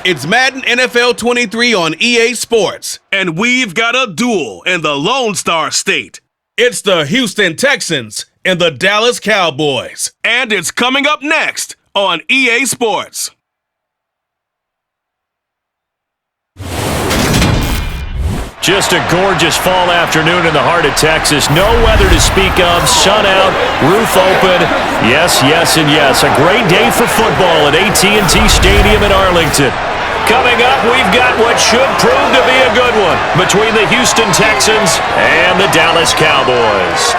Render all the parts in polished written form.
It's Madden NFL 23 on EA Sports. And we've got a duel in the Lone Star State. It's the Houston Texans and the Dallas Cowboys. And it's coming up next on EA Sports. Just a gorgeous fall afternoon in the heart of Texas. No weather to speak of. Sun out, roof open. Yes, yes, and yes. A great day for football at AT&T Stadium in Arlington. Coming up, we've got what should prove to be a good one between the Houston Texans and the Dallas Cowboys.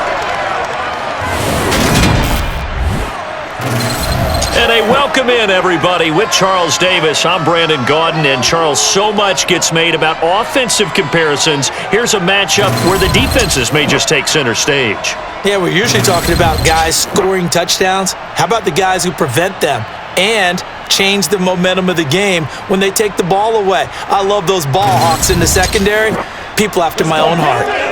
And a welcome in, everybody, with Charles Davis. I'm Brandon Gaudin, and Charles, so much gets made about offensive comparisons. Here's a matchup where the defenses may just take center stage. Yeah, we're usually talking about guys scoring touchdowns. How about the guys who prevent them and change the momentum of the game when they take the ball away? I love those ball hawks in the secondary. People after my own heart.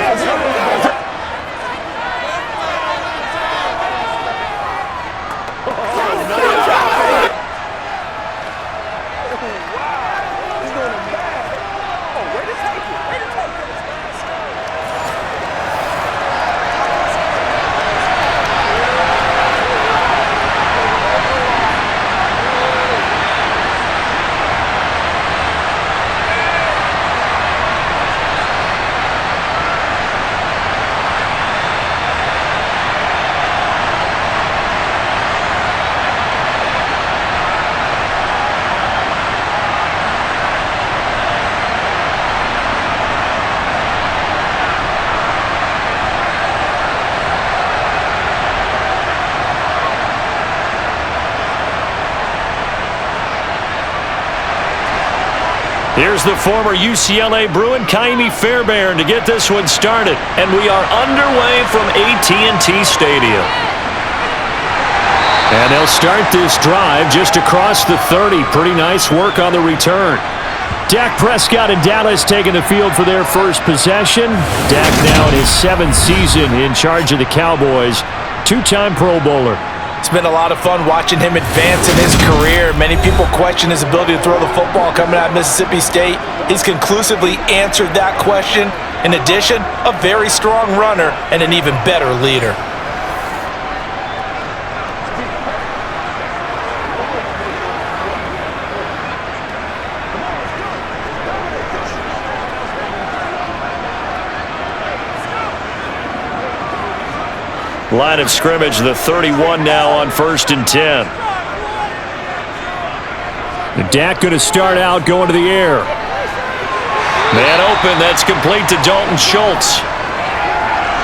Here's the former UCLA Bruin, Ka'imi Fairbairn, to get this one started. And we are underway from AT&T Stadium. And they'll start this drive just across the 30. Pretty nice work on the return. Dak Prescott and Dallas taking the field for their first possession. Dak now in his 7th season in charge of the Cowboys. Two-time Pro Bowler. It's been a lot of fun watching him advance in his career. Many people question his ability to throw the football coming out of Mississippi State. He's conclusively answered that question. In addition, a very strong runner and an even better leader. Line of scrimmage, the 31 now on 1st and 10. Dak going to start out going to the air. Man open, that's complete to Dalton Schultz.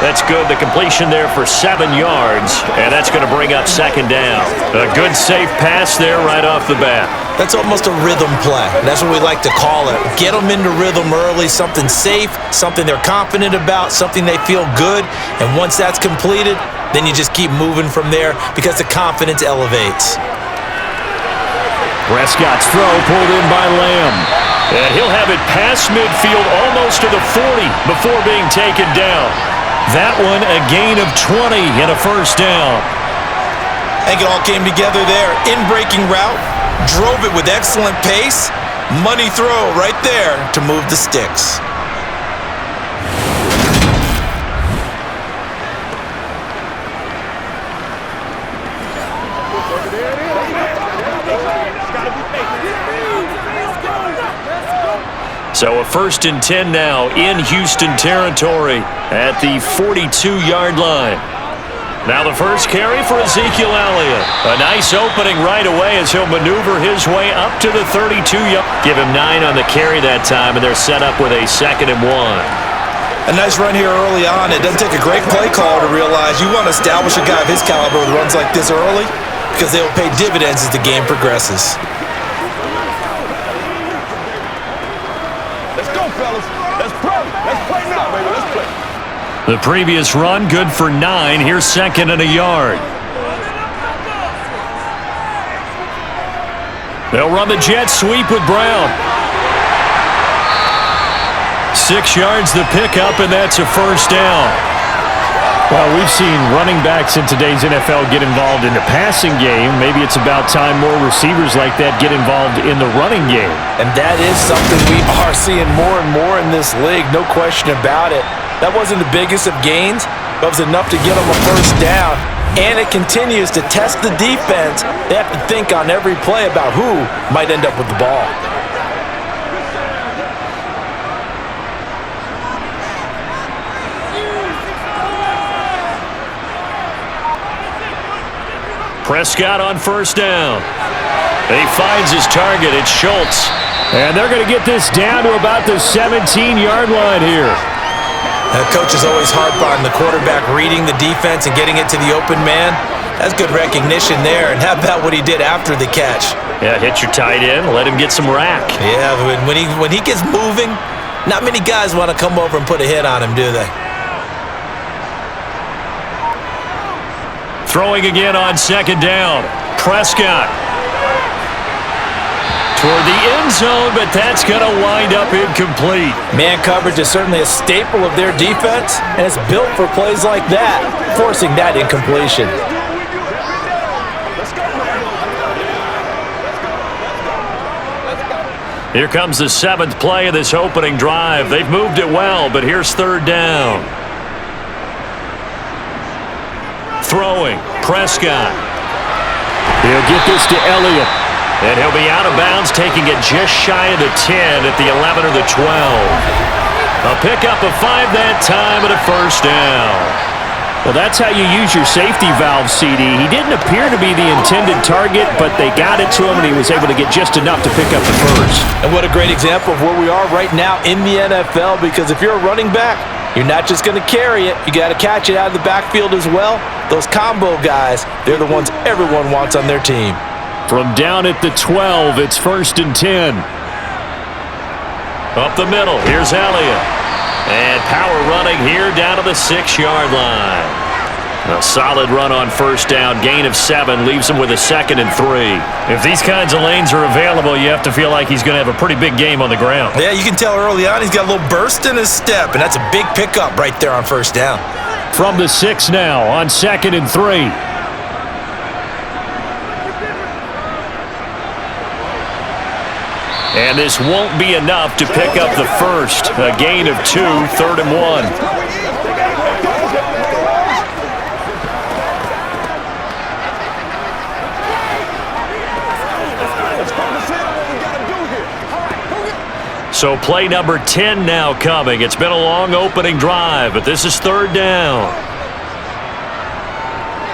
That's good. The completion there for 7 yards, and that's going to bring up 2nd down. A good, safe pass there right off the bat. That's almost a rhythm play. That's what we like to call it. Get them into rhythm early, something safe, something they're confident about, something they feel good. And once that's completed, then you just keep moving from there because the confidence elevates. Prescott's throw pulled in by Lamb. And he'll have it past midfield almost to the 40 before being taken down. That one a gain of 20 and a 1st down. I think it all came together there. In-breaking route, drove it with excellent pace. Money throw right there to move the sticks. So a 1st and 10 now in Houston territory at the 42-yard line. Now the first carry for Ezekiel Elliott. A nice opening right away as he'll maneuver his way up to the 32-yard. Give him 9 on the carry that time, and they're set up with a 2nd and 1. A nice run here early on. It doesn't take a great play caller to realize you want to establish a guy of his caliber with runs like this early because they will pay dividends as the game progresses. The previous run, good for 9. Here's 2nd and a yard. They'll run the jet sweep with Brown. 6 yards the pickup, and that's a 1st down. Well, we've seen running backs in today's NFL get involved in the passing game. Maybe it's about time more receivers like that get involved in the running game. And that is something we are seeing more and more in this league, no question about it. That wasn't the biggest of gains, but it was enough to get them a first down. And it continues to test the defense. They have to think on every play about who might end up with the ball. Prescott on first down. He finds his target. It's Schultz. And they're going to get this down to about the 17-yard line here. Coach is always harp on the quarterback reading the defense and getting it to the open man. That's good recognition there. And how about what he did after the catch? Yeah, hit your tight end. Let him get some rack. Yeah, when he gets moving, not many guys want to come over and put a hit on him, do they? Throwing again on second down. Prescott. Toward the end zone, but that's going to wind up incomplete. Man coverage is certainly a staple of their defense, and it's built for plays like that, forcing that incompletion. Here comes the 7th play of this opening drive. They've moved it well, but here's third down. Throwing, Prescott. He'll get this to Elliott. And he'll be out of bounds, taking it just shy of the 10 at the 11 or the 12. A pickup of 5 that time and a first down. Well, that's how you use your safety valve, CD. He didn't appear to be the intended target, but they got it to him, and he was able to get just enough to pick up the first. And what a great example of where we are right now in the NFL, because if you're a running back, you're not just going to carry it. You got to catch it out of the backfield as well. Those combo guys, they're the ones everyone wants on their team. From down at the 12, it's 1st and 10. Up the middle, here's Elliott. And power running here down to the 6-yard line. A solid run on first down, gain of 7, leaves him with a 2nd and 3. If these kinds of lanes are available, you have to feel like he's going to have a pretty big game on the ground. Yeah, you can tell early on he's got a little burst in his step, and that's a big pickup right there on first down. From the 6 now on 2nd and 3. And this won't be enough to pick up the first. A gain of 2, 3rd and 1. So play number 10 now coming. It's been a long opening drive, but this is 3rd down.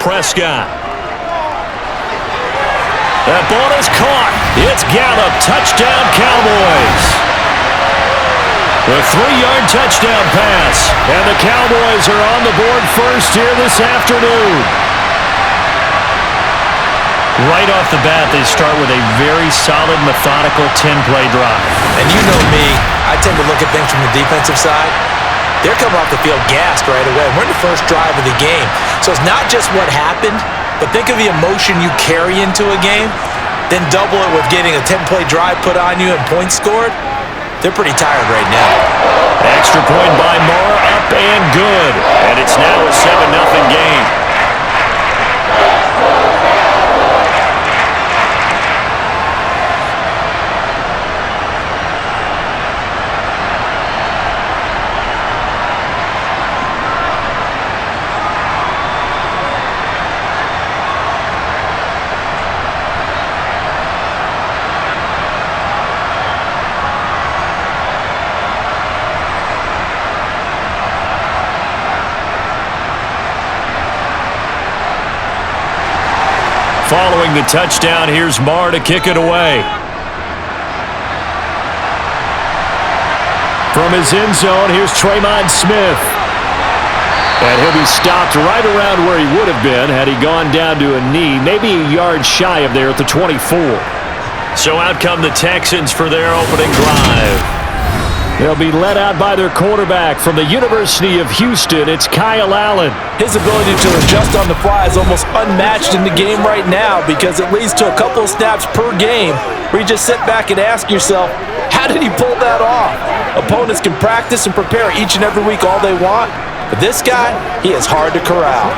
Prescott. That ball is caught. It's Gallup. Touchdown, Cowboys. The 3-yard touchdown pass. And the Cowboys are on the board first here this afternoon. Right off the bat, they start with a very solid, methodical 10-play drive. And you know me, I tend to look at things from the defensive side. They're coming off the field gassed right away. We're in the first drive of the game. So it's not just what happened, but think of the emotion you carry into a game, then double it with getting a 10-play drive put on you and points scored. They're pretty tired right now. Extra point by Moore, up and good. And it's now a 7-0 game. Following the touchdown, here's Marr to kick it away. From his end zone, here's Tremon Smith. And he'll be stopped right around where he would have been had he gone down to a knee, maybe a yard shy of there at the 24. So out come the Texans for their opening drive. They'll be led out by their quarterback from the University of Houston. It's Kyle Allen. His ability to adjust on the fly is almost unmatched in the game right now because it leads to a couple of snaps per game where you just sit back and ask yourself, how did he pull that off? Opponents can practice and prepare each and every week all they want, But this guy, he is hard to corral.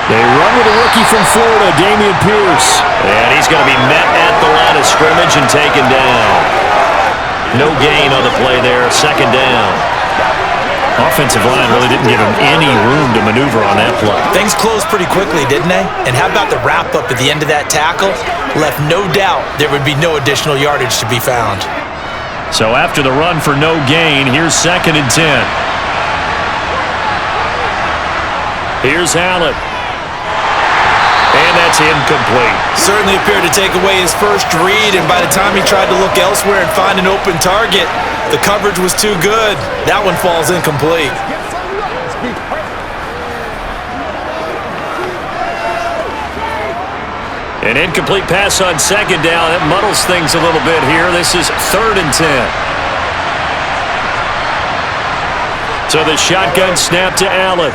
They run with a rookie from Florida, Dameon Pierce. And he's going to be met at the line of scrimmage and taken down. No gain on the play there, second down. Offensive line really didn't give him any room to maneuver on that play. Things closed pretty quickly, didn't they? And how about the wrap-up at the end of that tackle? Left no doubt there would be no additional yardage to be found. So after the run for no gain, here's 2nd and 10. Here's Allen. And that's incomplete. Certainly appeared to take away his first read, and by the time he tried to look elsewhere and find an open target, the coverage was too good. That one falls incomplete. An incomplete pass on 2nd down. That muddles things a little bit here. This is 3rd and 10. So the shotgun snap to Allen.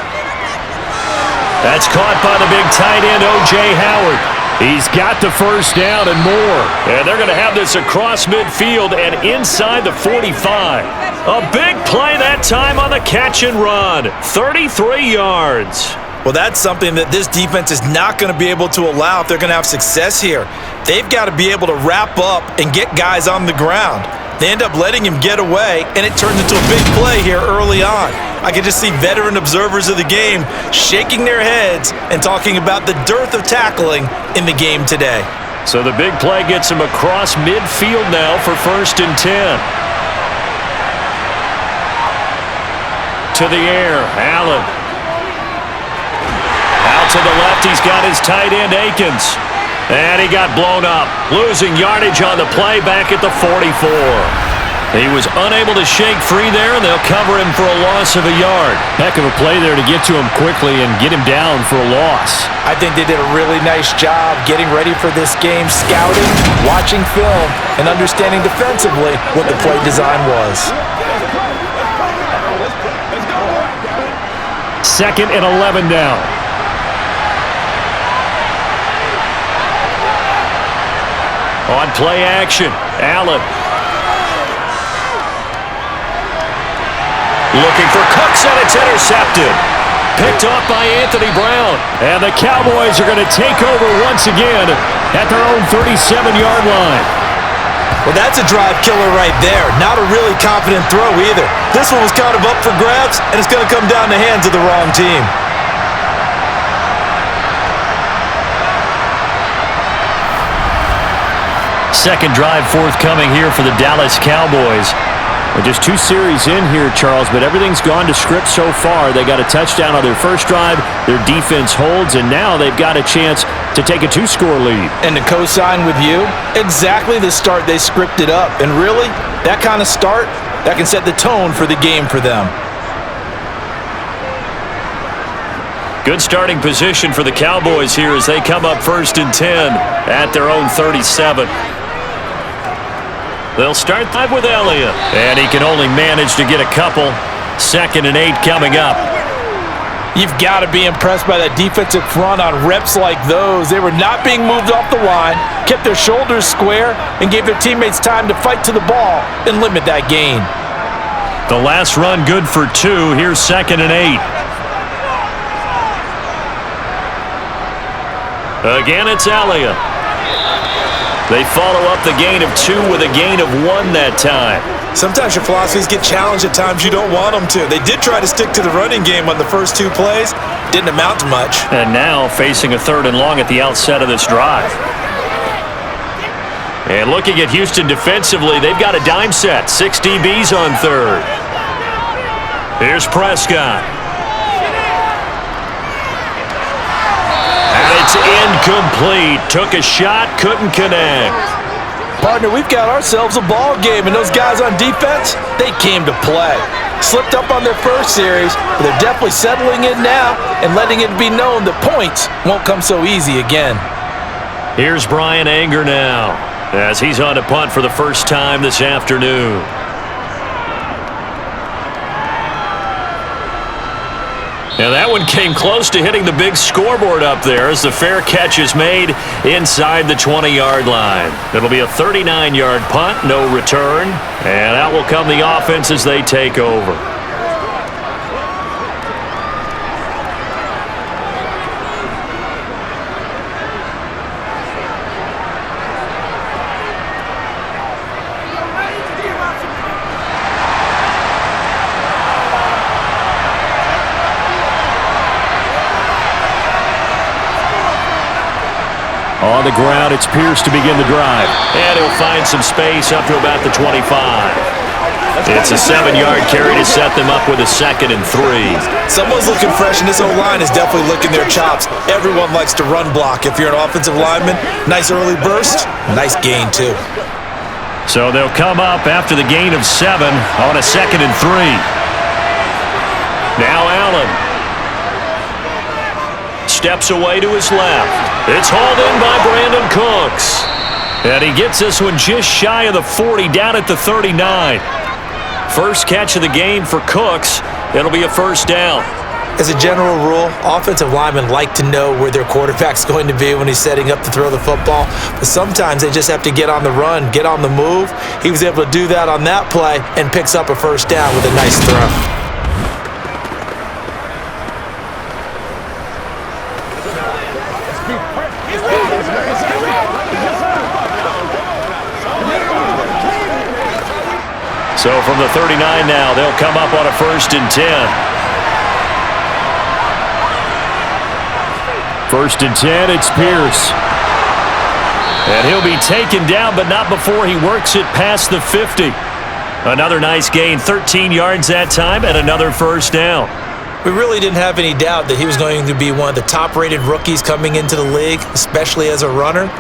That's caught by the big tight end, O.J. Howard. He's got the first down and more. And they're going to have this across midfield and inside the 45. A big play that time on the catch and run. 33 yards. Well, that's something that this defense is not going to be able to allow if they're going to have success here. They've got to be able to wrap up and get guys on the ground. They end up letting him get away, and it turns into a big play here early on. I can just see veteran observers of the game shaking their heads and talking about the dearth of tackling in the game today. So the big play gets him across midfield now for 1st and 10. To the air, Allen. Out to the left, he's got his tight end, Akins. And he got blown up, losing yardage on the play back at the 44. He was unable to shake free there, and they'll cover him for a loss of a yard. Heck of a play there to get to him quickly and get him down for a loss. I think they did a really nice job getting ready for this game, scouting, watching film, and understanding defensively what the play design was. 2nd and 11 now. On play action, Allen. Looking for Cooks, and it's intercepted. Picked off by Anthony Brown. And the Cowboys are going to take over once again at their own 37-yard line. Well, that's a drive killer right there. Not a really confident throw either. This one was kind of up for grabs, and it's going to come down the hands of the wrong team. Second drive forthcoming here for the Dallas Cowboys. We're just 2 series in here, Charles, but everything's gone to script so far. They got a touchdown on their first drive. Their defense holds, and now they've got a chance to take a 2-score lead. And to co-sign with you, exactly the start they scripted up. And really, that kind of start, that can set the tone for the game for them. Good starting position for the Cowboys here as they come up 1st and 10 at their own 37. They'll start live with Elliott, and he can only manage to get a couple. 2nd and 8 coming up. You've got to be impressed by that defensive front on reps like those. They were not being moved off the line, kept their shoulders square, and gave their teammates time to fight to the ball and limit that gain. The last run good for 2. Here's 2nd and 8. Again, it's Elliott. They follow up the gain of 2 with a gain of 1 that time. Sometimes your philosophies get challenged at times you don't want them to. They did try to stick to the running game on the first 2 plays. Didn't amount to much. And now facing a 3rd and long at the outset of this drive. And looking at Houston defensively, they've got a dime set. 6 DBs on 3rd. Here's Prescott. It's incomplete. Took a shot, couldn't connect. Partner, we've got ourselves a ball game, and those guys on defense, they came to play. Slipped up on their first series, but they're definitely settling in now and letting it be known that points won't come so easy again. Here's Brian Anger now as he's on to punt for the first time this afternoon. one came close to hitting the big scoreboard up there as the fair catch is made inside the 20-yard line. It'll be a 39-yard punt, no return, and out will come the offense as they take over. On the ground, it's Pierce to begin the drive. And he'll find some space up to about the 25. It's a 7-yard carry to set them up with a 2nd and 3. Someone's looking fresh, and this O-line is definitely licking their chops. Everyone likes to run block. If you're an offensive lineman, nice early burst, nice gain too. So they'll come up after the gain of 7 on a 2nd and 3. Now Allen steps away to his left. It's hauled in by Brandon Cooks. And he gets this one just shy of the 40, down at the 39. First catch of the game for Cooks. It'll be a first down. As a general rule, offensive linemen like to know where their quarterback's going to be when he's setting up to throw the football. But sometimes they just have to get on the run, get on the move. He was able to do that on that play and picks up a first down with a nice throw. So from the 39 now, they'll come up on a 1st and 10. 1st and 10, it's Pierce. And he'll be taken down, but not before he works it past the 50. Another nice gain, 13 yards that time, and another first down. We really didn't have any doubt that he was going to be one of the top-rated rookies coming into the league, especially as a runner,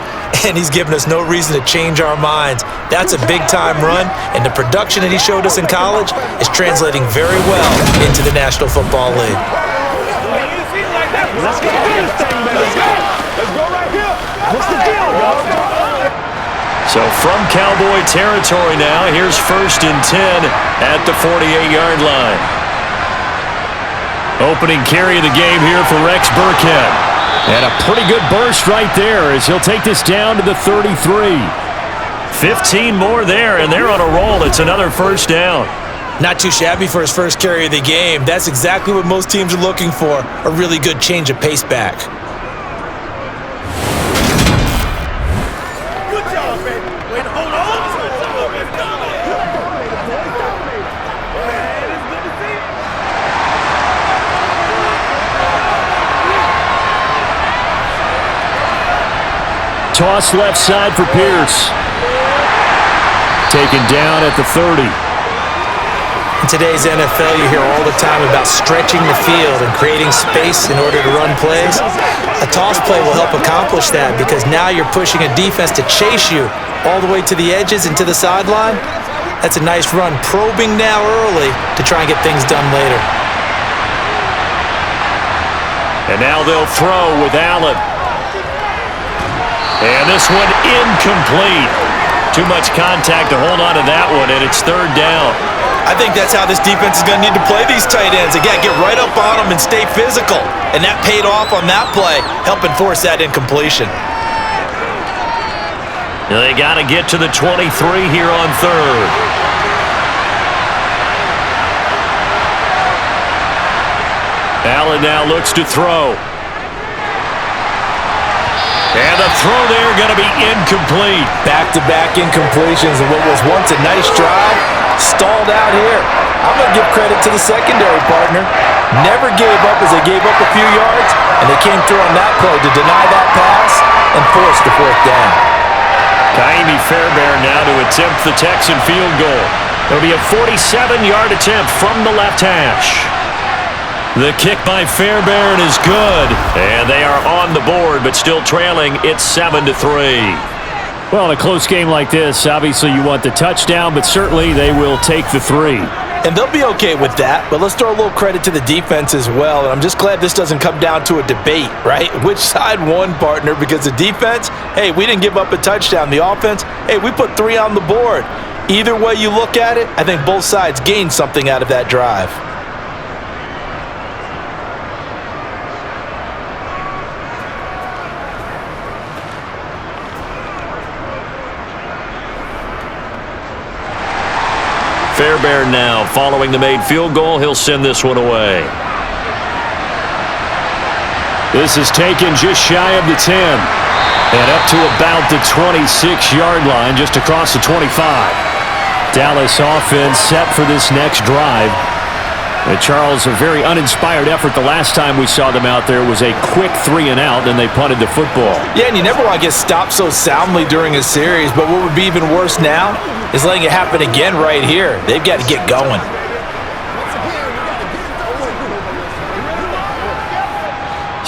and he's given us no reason to change our minds. That's a big-time run, and the production that he showed us in college is translating very well into the National Football League. Let's go right here. What's the deal, y'all? So from Cowboy territory now, here's 1st and 10 at the 48-yard line. Opening carry of the game here for Rex Burkhead. And a pretty good burst right there as he'll take this down to the 33. 15 more there, and they're on a roll. It's another first down. Not too shabby for his first carry of the game. That's exactly what most teams are looking for, a really good change of pace back. Good job, baby. Wait, hold on. Toss left side for Pierce. Taken down at the 30. In today's NFL, you hear all the time about stretching the field and creating space in order to run plays. A toss play will help accomplish that because now you're pushing a defense to chase you all the way to the edges and to the sideline. That's a nice run, probing now early to try and get things done later. And now they'll throw with Allen. And this one incomplete. Too much contact to hold on to that one, and it's 3rd down. I think that's how this defense is going to need to play these tight ends. Again, get right up on them and stay physical. And that paid off on that play, helping force that incompletion. They got to get to the 23 here on 3rd. Allen now looks to throw. And the throw there going to be incomplete. Back-to-back incompletions of what was once a nice drive, stalled out here. I'm going to give credit to the secondary partner. Never gave up as they gave up a few yards, and they came through on that play to deny that pass and force the 4th down. Ka'imi Fairbairn now to attempt the Texan field goal. It'll be a 47-yard attempt from the left hash. The kick by Fairbairn is good, and they are on the board, but still trailing. It's 7-3. Well, in a close game like this, obviously you want the touchdown, but certainly they will take the 3. And they'll be okay with that, but let's throw a little credit to the defense as well. And I'm just glad this doesn't come down to a debate, right? Which side won, partner? Because the defense, hey, we didn't give up a touchdown. The offense, hey, we put 3 on the board. Either way you look at it, I think both sides gained something out of that drive. Fairbairn now following the made field goal. He'll send this one away. This is taken just shy of the 10. And up to about the 26-yard line, just across the 25. Dallas offense set for this next drive. And Charles, a very uninspired effort the last time we saw them out there was a quick 3-and-out, and they punted the football. Yeah, and you never want to get stopped so soundly during a series, but what would be even worse now is letting it happen again right here. They've got to get going.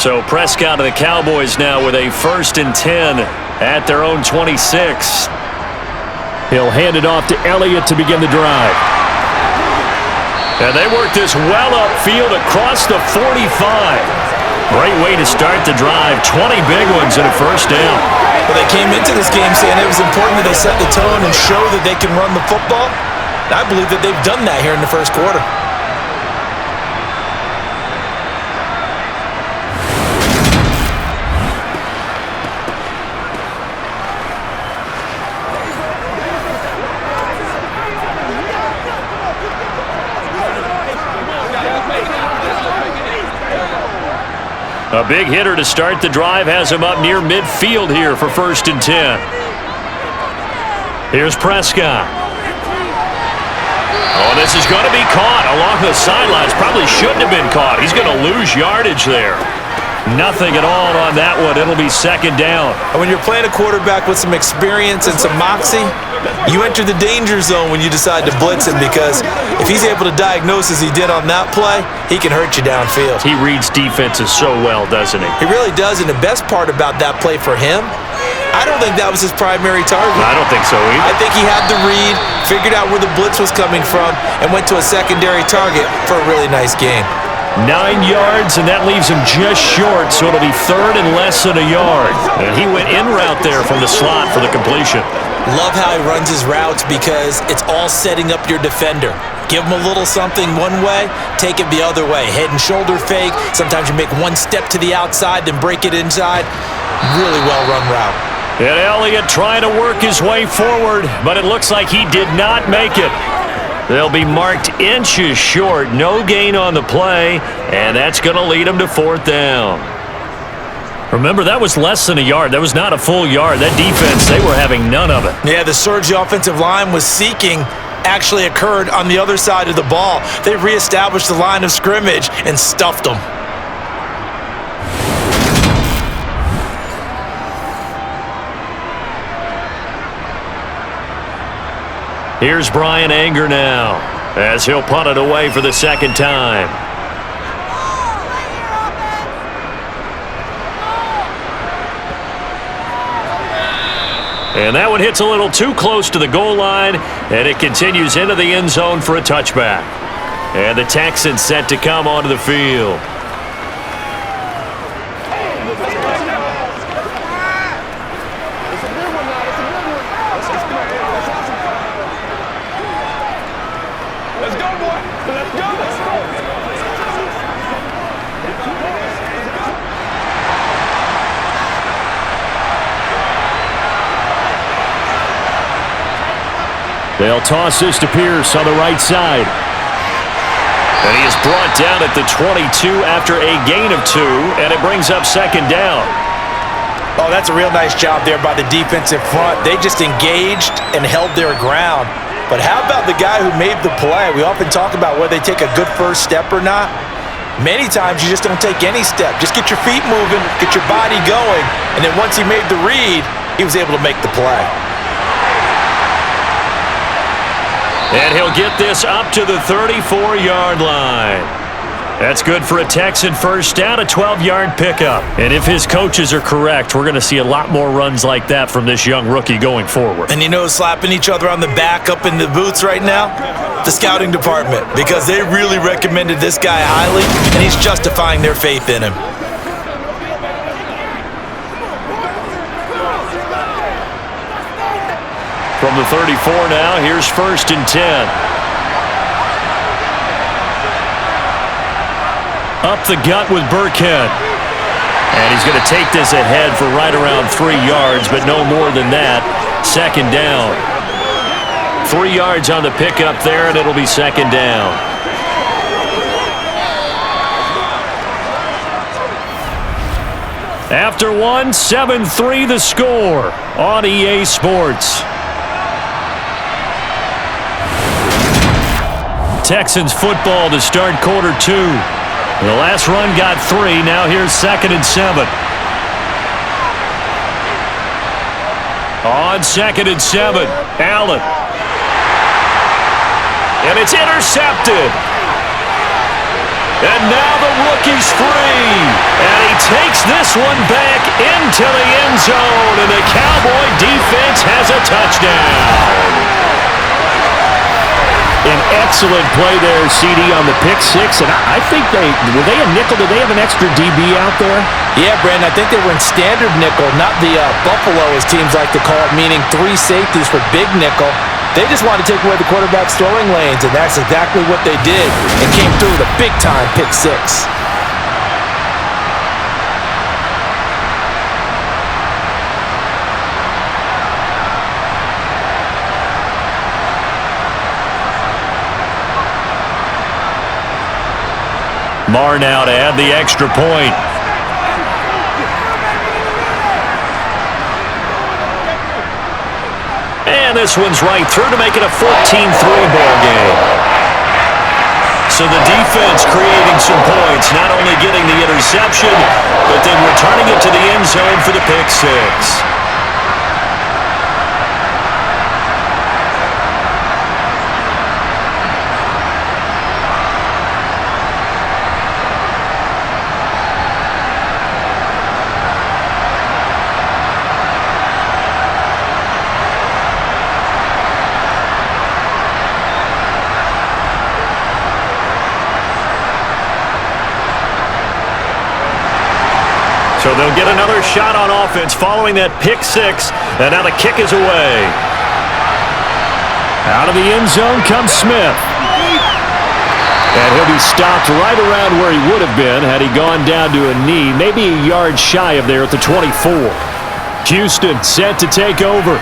So Prescott and the Cowboys now with a 1st and 10 at their own 26. He'll hand it off to Elliott to begin the drive. And they work this well upfield across the 45. Great way to start the drive. 20 big ones and a first down. Well, they came into this game saying it was important that they set the tone and show that they can run the football. I believe that they've done that here in the first quarter. A big hitter to start the drive has him up near midfield here for 1st and 10. Here's Prescott. Oh, this is going to be caught along the sidelines. Probably shouldn't have been caught. He's going to lose yardage there. Nothing at all on that one. It'll be 2nd down. And when you're playing a quarterback with some experience and some moxie, you enter the danger zone when you decide to blitz him, because if he's able to diagnose as he did on that play, he can hurt you downfield. He reads defenses so well, doesn't he? He really does, and the best part about that play for him, I don't think that was his primary target. I don't think so either. I think he had the read, figured out where the blitz was coming from, and went to a secondary target for a really nice gain. 9 yards, and that leaves him just short, so it'll be 3rd and less than a yard. And he went in route there from the slot for the completion. Love how he runs his routes because it's all setting up your defender. Give him a little something one way, take it the other way. Head and shoulder fake. Sometimes you make one step to the outside, then break it inside. Really well-run route. And Elliott trying to work his way forward, but it looks like he did not make it. They'll be marked inches short. No gain on the play, and that's going to lead them to 4th down. Remember, that was less than a yard. That was not a full yard. That defense, they were having none of it. Yeah, the surge the offensive line was seeking actually occurred on the other side of the ball. They reestablished the line of scrimmage and stuffed them. Here's Brian Anger now as he'll punt it away for the 2nd time. And that one hits a little too close to the goal line, and it continues into the end zone for a touchback. And the Texans set to come onto the field. They'll toss this to Pierce on the right side. And he is brought down at the 22 after a gain of 2, and it brings up 2nd down. Oh, that's a real nice job there by the defensive front. They just engaged and held their ground. But how about the guy who made the play? We often talk about whether they take a good first step or not. Many times you just don't take any step. Just get your feet moving, get your body going, and then once he made the read, he was able to make the play. And he'll get this up to the 34-yard line. That's good for a Texan first down, a 12-yard pickup. And if his coaches are correct, we're going to see a lot more runs like that from this young rookie going forward. And you know, slapping each other on the back up in the booths right now? The scouting department, because they really recommended this guy highly, and he's justifying their faith in him. From the 34 now, here's 1st and 10. Up the gut with Burkhead. And he's going to take this ahead for right around 3 yards, but no more than that. 2nd down. 3 yards on the pickup there, and it'll be second down. After one, 7-3 the score on EA Sports. Texans football to start quarter 2. The last run got 3. Now here's 2nd and 7. On 2nd and 7, Allen. And it's intercepted. And now the rookie's free. And he takes this one back into the end zone. And the Cowboy defense has a touchdown. An excellent play there, CD, on the pick six. And I think were they a nickel? Did they have an extra DB out there? Yeah, Brandon, I think they were in standard nickel, not the Buffalo, as teams like to call it, meaning 3 safeties for big nickel. They just wanted to take away the quarterback's throwing lanes, and that's exactly what they did, and came through with a big-time pick six. Marr now to add the extra point. And this one's right through to make it a 14-3 ball game. So the defense creating some points, not only getting the interception, but then returning it to the end zone for the pick six. So they'll get another shot on offense following that pick six. And now the kick is away. Out of the end zone comes Smith. And he'll be stopped right around where he would have been had he gone down to a knee, maybe a yard shy of there at the 24. Houston set to take over.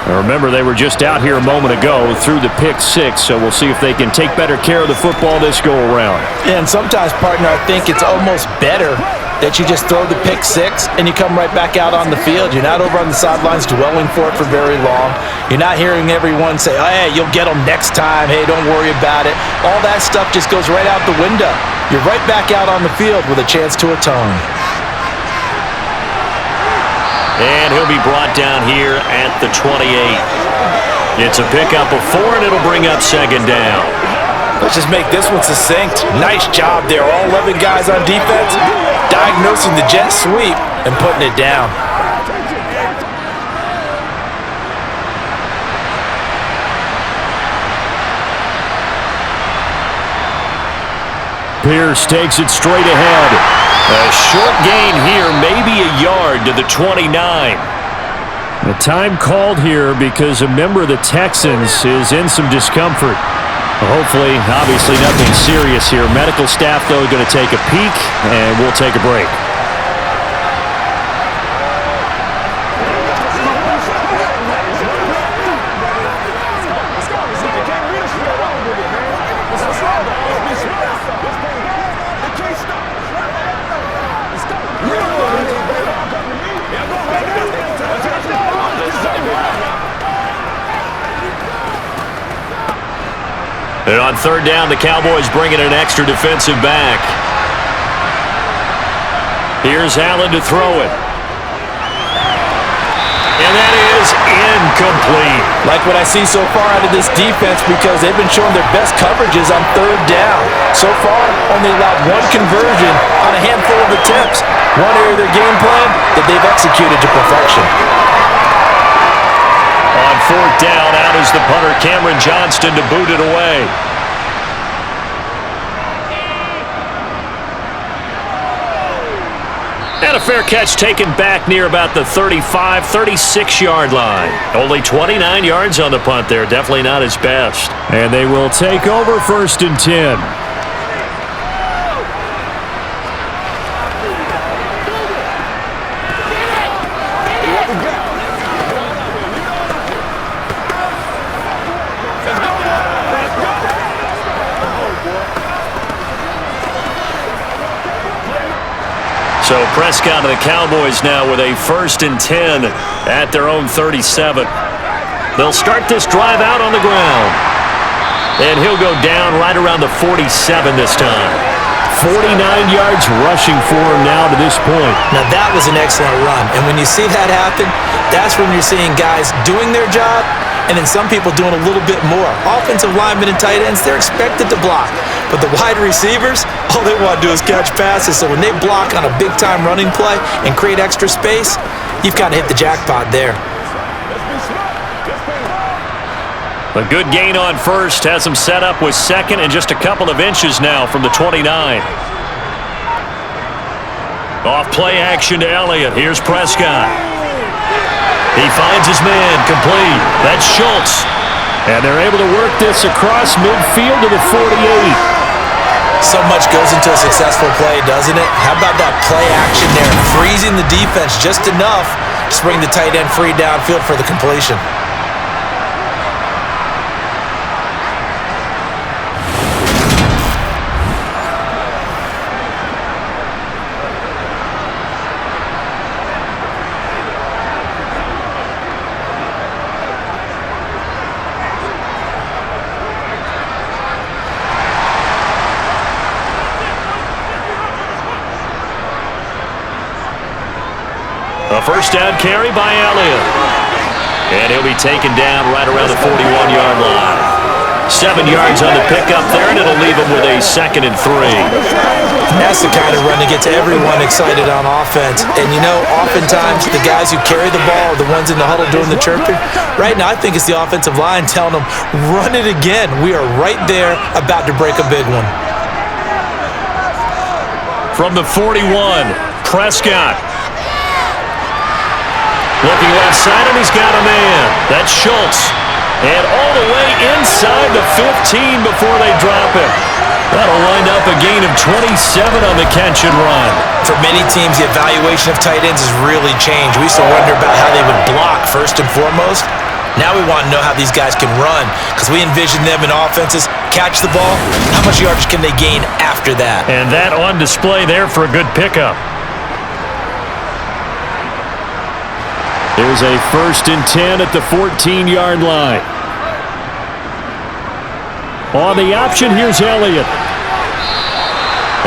Now remember, they were just out here a moment ago through the pick six, so we'll see if they can take better care of the football this go around. And sometimes, partner, I think it's almost better that you just throw the pick six and you come right back out on the field. You're not over on the sidelines dwelling for it for very long. You're not hearing everyone say, oh, hey, you'll get them next time. Hey, don't worry about it. All that stuff just goes right out the window. You're right back out on the field with a chance to atone. And he'll be brought down here at the 28. It's a pickup of 4, and it'll bring up second down. Let's just make this one succinct. Nice job there. All 11 guys on defense diagnosing the jet sweep and putting it down. Pierce takes it straight ahead. A short gain here, maybe a yard to the 29. The time called here because a member of the Texans is in some discomfort. Hopefully, obviously nothing serious here. Medical staff, though, going to take a peek, and we'll take a break. And on third down, the Cowboys bringing an extra defensive back. Here's Allen to throw it. And that is incomplete. Like what I see so far out of this defense, because they've been showing their best coverages on third down. So far, only allowed 1 conversion on a handful of attempts. One area of their game plan that they've executed to perfection. On fourth down, out is the punter, Cameron Johnston, to boot it away. And a fair catch taken back near about the 35, 36-yard line. Only 29 yards on the punt there. Definitely not his best. And they will take over 1st and 10. So Prescott and the Cowboys now with a 1st and 10 at their own 37. They'll start this drive out on the ground. And he'll go down right around the 47 this time. 49 yards rushing for him now to this point. Now that was an excellent run. And when you see that happen, that's when you're seeing guys doing their job and then some people doing a little bit more. Offensive linemen and tight ends, they're expected to block. But the wide receivers, all they want to do is catch passes. So when they block on a big-time running play and create extra space, you've kind of hit the jackpot there. A good gain on first has him set up with second and just a couple of inches now from the 29. Off play action to Elliott. Here's Prescott. He finds his man complete. That's Schultz. And they're able to work this across midfield to the 48. So much goes into a successful play, doesn't it? How about that play action there? Freezing the defense just enough to bring the tight end free downfield for the completion. A first down carry by Elliott. And he'll be taken down right around the 41-yard line. 7 yards on the pickup there, and it'll leave him with a 2nd and 3. That's the kind of run that gets everyone excited on offense. And, you know, oftentimes the guys who carry the ball are the ones in the huddle doing the chirping. Right now, I think it's the offensive line telling them, run it again. We are right there about to break a big one. From the 41, Prescott. Looking left side, and he's got a man. That's Schultz. And all the way inside the 15 before they drop him. That'll wind up a gain of 27 on the catch and run. For many teams, the evaluation of tight ends has really changed. We used to wonder about how they would block first and foremost. Now we want to know how these guys can run because we envision them in offenses, catch the ball. How much yardage can they gain after that? And that on display there for a good pickup. There's a 1st and 10 at the 14-yard line. On the option, here's Elliott.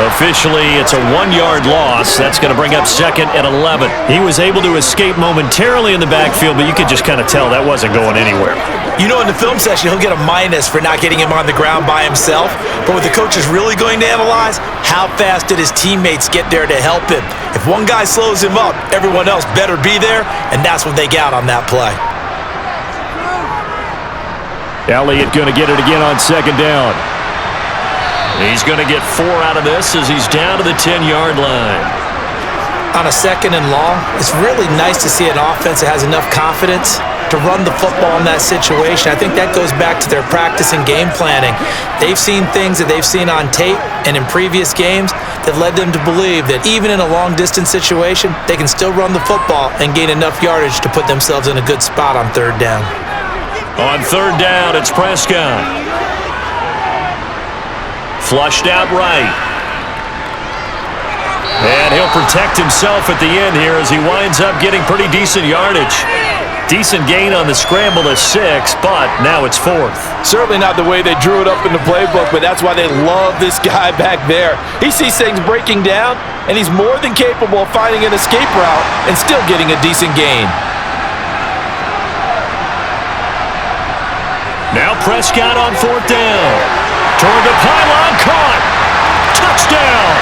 Officially, it's a 1-yard loss. That's going to bring up 2nd and 11. He was able to escape momentarily in the backfield, but you could just kind of tell that wasn't going anywhere. You know, in the film session, he'll get a minus for not getting him on the ground by himself. But what the coach is really going to analyze, how fast did his teammates get there to help him? If one guy slows him up, everyone else better be there, and that's what they got on that play. Elliott going to get it again on 2nd down. He's going to get 4 out of this as he's down to the 10-yard line. On a 2nd and long, it's really nice to see an offense that has enough confidence to run the football in that situation. I think that goes back to their practice and game planning. They've seen things that they've seen on tape and in previous games that led them to believe that even in a long-distance situation, they can still run the football and gain enough yardage to put themselves in a good spot on 3rd down. On 3rd down, it's Prescott. Flushed out right. And he'll protect himself at the end here as he winds up getting pretty decent yardage. Decent gain on the scramble to 6, but now it's 4th. Certainly not the way they drew it up in the playbook, but that's why they love this guy back there. He sees things breaking down, and he's more than capable of finding an escape route and still getting a decent gain. Now Prescott on 4th down. Toward the pylon, caught. Touchdown.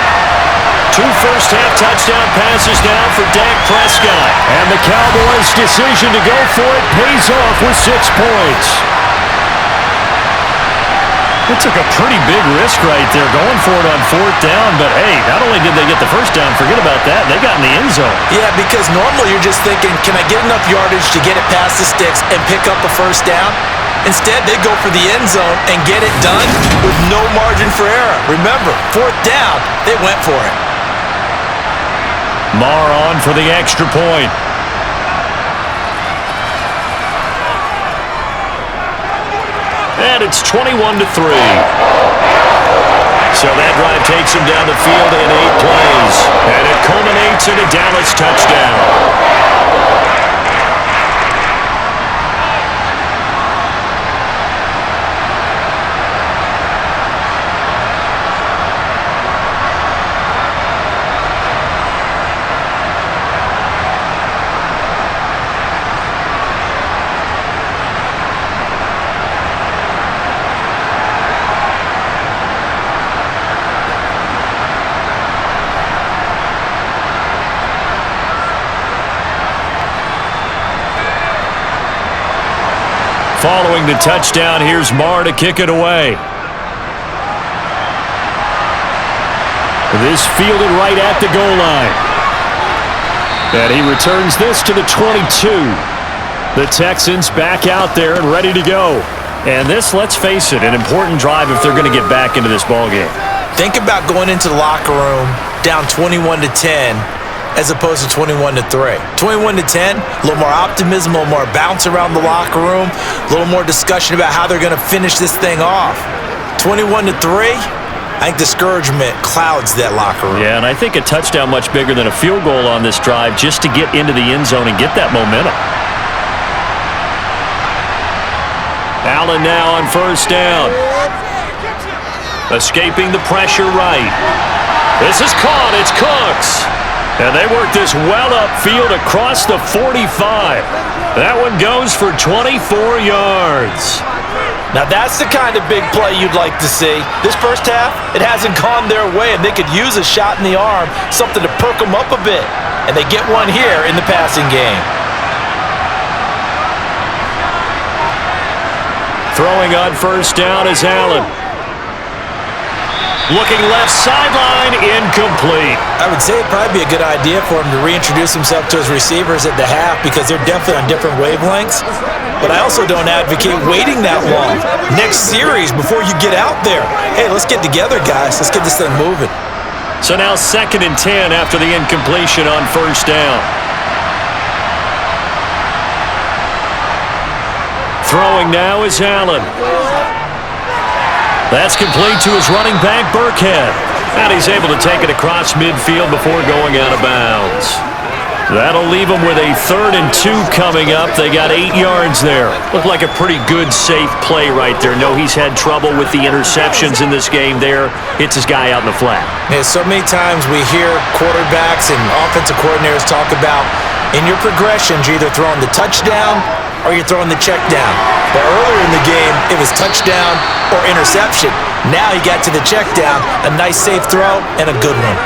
2 first-half touchdown passes now for Dak Prescott. And the Cowboys' decision to go for it pays off with 6 points. It took a pretty big risk right there going for it on 4th down, but hey, not only did they get the first down, forget about that, they got in the end zone. Yeah, because normally you're just thinking, can I get enough yardage to get it past the sticks and pick up a first down? Instead, they go for the end zone and get it done with no margin for error. Remember, 4th down, they went for it. Marr on for the extra point. And it's 21-3. So that drive takes him down the field in 8 plays. And it culminates in a Dallas touchdown. Following the touchdown, here's Marr to kick it away. This fielded right at the goal line. And he returns this to the 22. The Texans back out there and ready to go. And this, let's face it, an important drive if they're going to get back into this ballgame. Think about going into the locker room down 21-10 as opposed to 21-3. 21-10, a little more optimism, a little more bounce around the locker room, a little more discussion about how they're going to finish this thing off. 21-3, I think discouragement clouds that locker room. Yeah, and I think a touchdown much bigger than a field goal on this drive just to get into the end zone and get that momentum. Allen now on first down. Escaping the pressure right. This is caught. It's Cooks. And they work this well upfield across the 45. That one goes for 24 yards. Now that's the kind of big play you'd like to see. This first half, it hasn't gone their way, and they could use a shot in the arm, something to perk them up a bit. And they get one here in the passing game. Throwing on first down is Allen. Looking left sideline, incomplete. I would say it'd probably be a good idea for him to reintroduce himself to his receivers at the half because they're definitely on different wavelengths. But I also don't advocate waiting that long. Next series, before you get out there, hey, let's get together, guys. Let's get this thing moving. So now 2nd and 10 after the incompletion on first down. Throwing now is Allen. That's complete to his running back, Burkhead. And he's able to take it across midfield before going out of bounds. That'll leave him with a 3rd and 2 coming up. They got 8 yards there. Looked like a pretty good, safe play right there. No, he's had trouble with the interceptions in this game there. Hits his guy out in the flat. Yeah, so many times we hear quarterbacks and offensive coordinators talk about in your progressions, you're either throwing the touchdown or you're throwing the check down. But earlier in the game, it was touchdown or interception. Now he got to the check down, a nice safe throw, and a good one.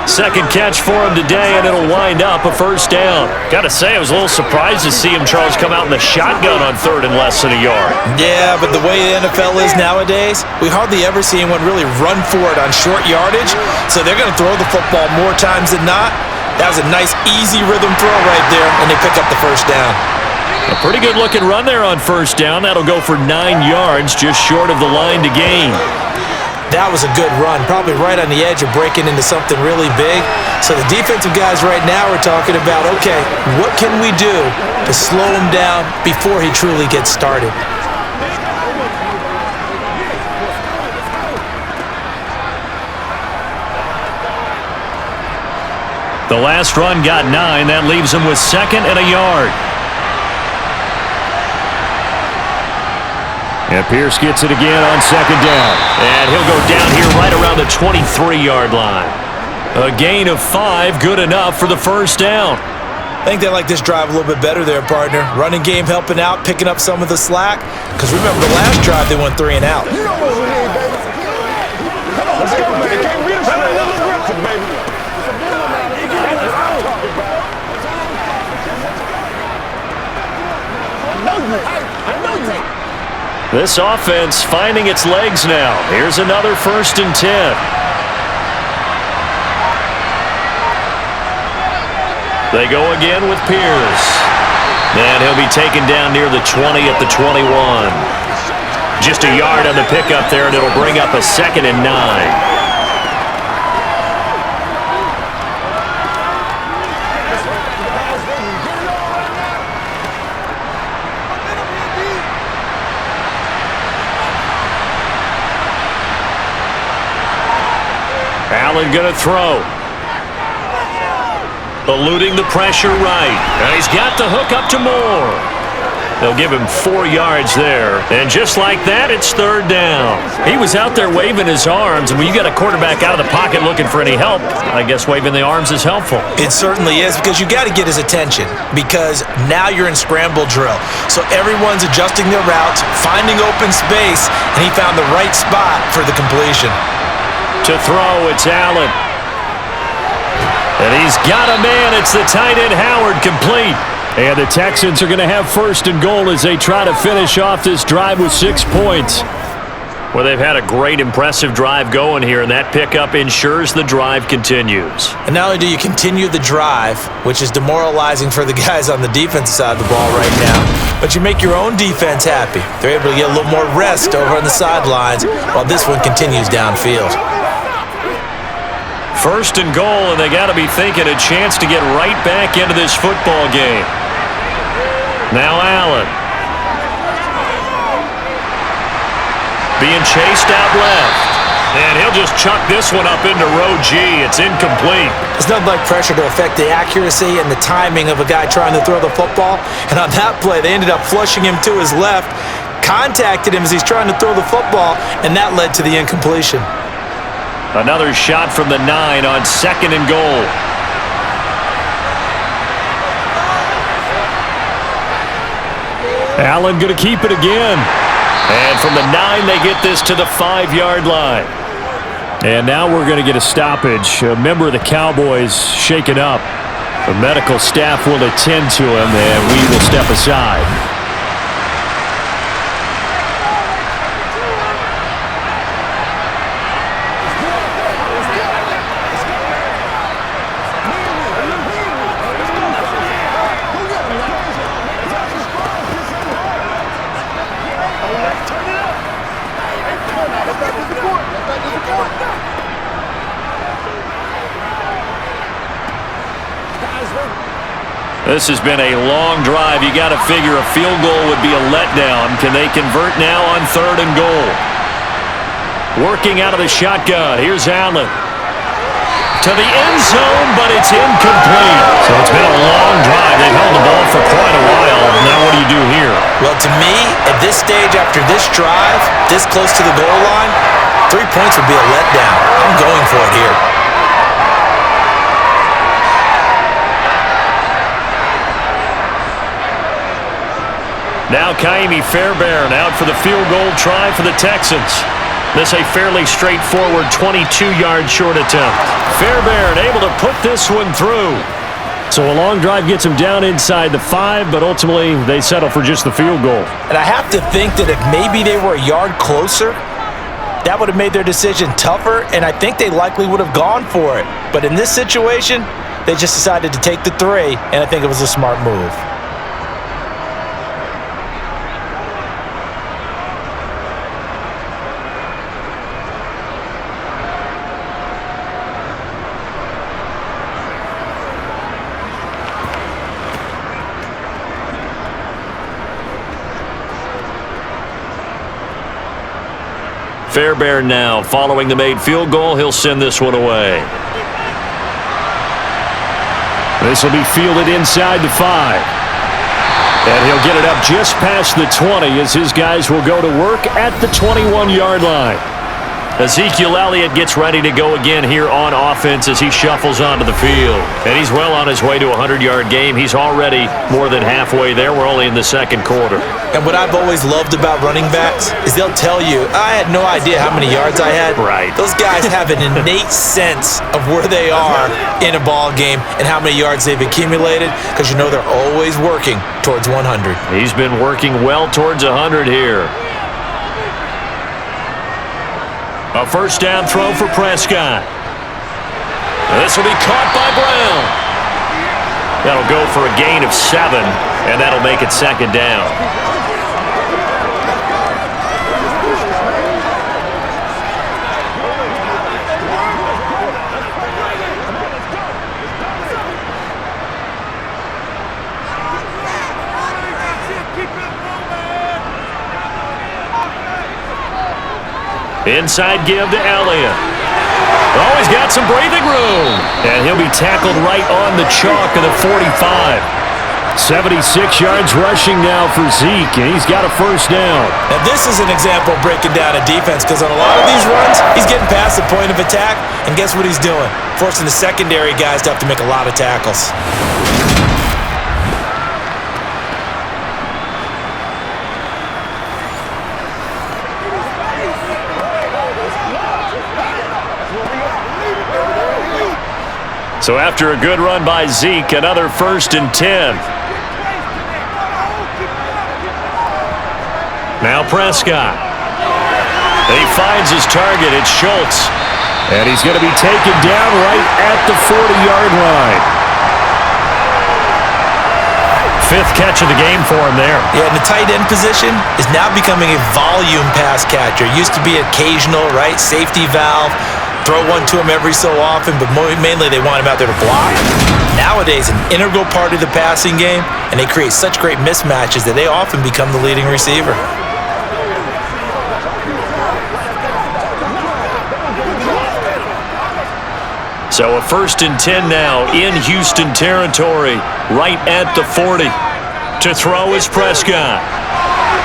Second catch for him today, and it'll wind up a first down. Got to say, I was a little surprised to see him, Charles, come out in the shotgun on 3rd and less than a yard. Yeah, but the way the NFL is nowadays, we hardly ever see anyone really run for it on short yardage, so they're going to throw the football more times than not. That was a nice, easy rhythm throw right there, and they pick up the first down. A pretty good-looking run there on first down. That'll go for 9 yards, just short of the line to gain. That was a good run, probably right on the edge of breaking into something really big. So the defensive guys right now are talking about, okay, what can we do to slow him down before he truly gets started? The last run got 9. That leaves him with 2nd and a yard. And Pierce gets it again on 2nd down. And he'll go down here right around the 23-yard line. A gain of 5, good enough for the first down. I think they like this drive a little bit better there, partner. Running game helping out, picking up some of the slack. Because remember, the last drive they went 3 and out. Let's go, man. Can't beat us on that little aggressive, baby. I know you. This offense finding its legs now. Here's another 1st and 10. They go again with Pierce. And he'll be taken down near the 20 at the 21. Just a yard on the pickup there, and it'll bring up a 2nd and 9. Allen going to throw. Eluding the pressure right. And he's got the hook up to Moore. They'll give him 4 yards there. And just like that, it's 3rd down. He was out there waving his arms. And when you got a quarterback out of the pocket looking for any help, I guess waving the arms is helpful. It certainly is, because you got to get his attention, because now you're in scramble drill. So everyone's adjusting their routes, finding open space, and he found the right spot for the completion. To throw, it's Allen. And he's got a man. It's the tight end Howard, complete. And the Texans are going to have 1st and goal as they try to finish off this drive with 6 points. Well, they've had a great, impressive drive going here, and that pickup ensures the drive continues. And not only do you continue the drive, which is demoralizing for the guys on the defensive side of the ball right now, but you make your own defense happy. They're able to get a little more rest over on the sidelines while this one continues downfield. 1st and goal, and they got to be thinking a chance to get right back into this football game. Now Allen. Being chased out left. And he'll just chuck this one up into row G. It's incomplete. There's nothing like pressure to affect the accuracy and the timing of a guy trying to throw the football. And on that play, they ended up flushing him to his left, contacted him as he's trying to throw the football, and that led to the incompletion. Another shot from the 9 on 2nd and goal. Allen going to keep it again. And from the 9, they get this to the 5-yard line. And now we're going to get a stoppage. A member of the Cowboys shaken up. The medical staff will attend to him, and we will step aside. This has been a long drive. You got to figure a field goal would be a letdown. Can they convert now on 3rd and goal? Working out of the shotgun. Here's Allen. To the end zone, but it's incomplete. So it's been a long drive. They've held the ball for quite a while. Now what do you do here? Well, to me, at this stage after this drive, this close to the goal line, 3 points would be a letdown. I'm going for it here. Now Ka'imi Fairbairn out for the field goal try for the Texans. This a fairly straightforward 22-yard short attempt. Fairbairn able to put this one through. So a long drive gets them down inside the 5, but ultimately they settle for just the field goal. And I have to think that if maybe they were a yard closer, that would have made their decision tougher, and I think they likely would have gone for it. But in this situation, they just decided to take the 3, and I think it was a smart move. Fairbairn now following the made field goal. He'll send this one away. This will be fielded inside the 5. And he'll get it up just past the 20 as his guys will go to work at the 21-yard line. Ezekiel Elliott gets ready to go again here on offense as he shuffles onto the field. And he's well on his way to a 100-yard game. He's already more than halfway there. We're only in the 2nd quarter. And what I've always loved about running backs is they'll tell you, I had no idea how many yards I had. Right. Those guys have an innate sense of where they are in a ball game and how many yards they've accumulated, because you know they're always working towards 100. He's been working well towards 100 here. A 1st down throw for Prescott. This will be caught by Brown. That'll go for a gain of 7, and that'll make it 2nd down. Inside give to Elliott. Oh, he's got some breathing room. And he'll be tackled right on the chalk of the 45. 76 yards rushing now for Zeke, and he's got a first down. Now this is an example of breaking down a defense, because on a lot of these runs, he's getting past the point of attack, and guess what he's doing? Forcing the secondary guys to have to make a lot of tackles. So after a good run by Zeke, another 1st and 10. Now Prescott. He finds his target. It's Schultz. And he's going to be taken down right at the 40-yard line. 5th catch of the game for him there. Yeah, and the tight end position is now becoming a volume pass catcher. Used to be occasional, right? Safety valve. Throw one to him every so often, but mainly they want him out there to block. Nowadays, an integral part of the passing game, and they create such great mismatches that they often become the leading receiver. So a 1st and 10 now in Houston territory, right at the 40. To throw is Prescott.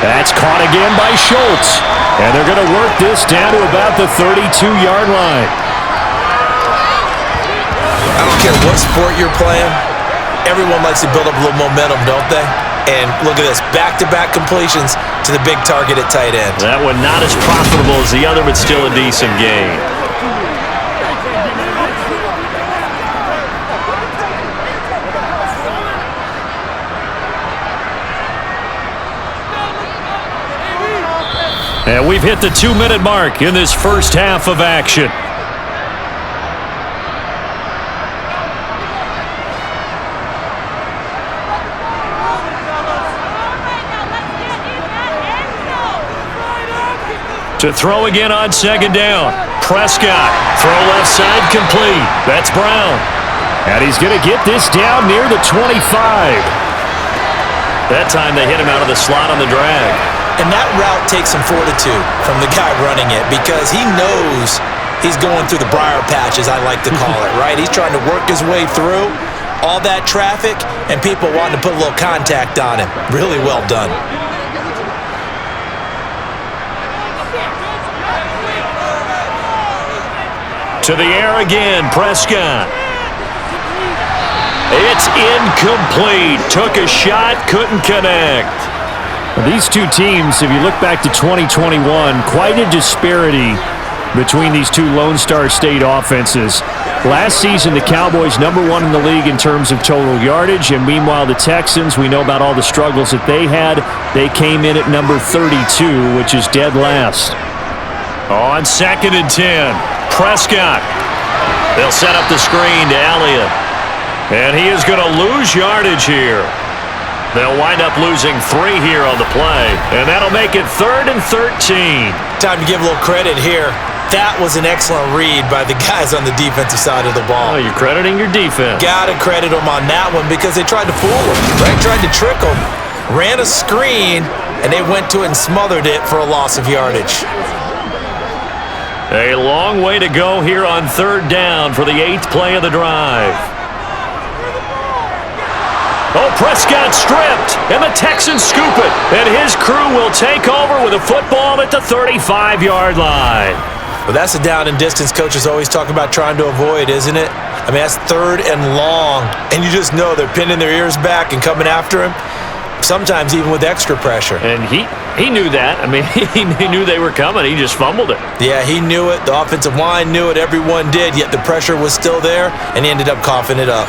That's caught again by Schultz. And they're going to work this down to about the 32-yard line. I don't care what sport you're playing, everyone likes to build up a little momentum, don't they? And look at this, back-to-back completions to the big target at tight end. That one not as profitable as the other, but still a decent gain. And we've hit the 2-minute mark in this first half of action. To throw again on 2nd down. Prescott, throw left side complete. That's Brown. And he's going to get this down near the 25. That time they hit him out of the slot on the drag. And that route takes some fortitude from the guy running it, because he knows he's going through the briar patch, as I like to call it, right? He's trying to work his way through all that traffic and people wanting to put a little contact on him. Really well done. To the air again, Prescott. It's incomplete. Took a shot, couldn't connect. These two teams, if you look back to 2021, quite a disparity between these two Lone Star State offenses. Last season, the Cowboys #1 in the league in terms of total yardage, and meanwhile the Texans, we know about all the struggles that they had. They came in at number 32, which is dead last. On 2nd and 10, Prescott. They'll set up the screen to Elliott. And he is going to lose yardage here. They'll wind up losing 3 here on the play, and that'll make it 3rd and 13. Time to give a little credit here. That was an excellent read by the guys on the defensive side of the ball. Oh, you're crediting your defense. Got to credit them on that one, because they tried to fool him, right? Tried to trick him. Ran a screen, and they went to it and smothered it for a loss of yardage. A long way to go here on 3rd down for the 8th play of the drive. Oh, Prescott stripped, and the Texans scoop it. And his crew will take over with a football at the 35-yard line. Well, that's the down and distance coaches always talk about trying to avoid, isn't it? I mean, that's 3rd and long, and you just know they're pinning their ears back and coming after him, sometimes even with extra pressure. And he knew that. I mean, he knew they were coming. He just fumbled it. Yeah, he knew it. The offensive line knew it. Everyone did, yet the pressure was still there, and he ended up coughing it up.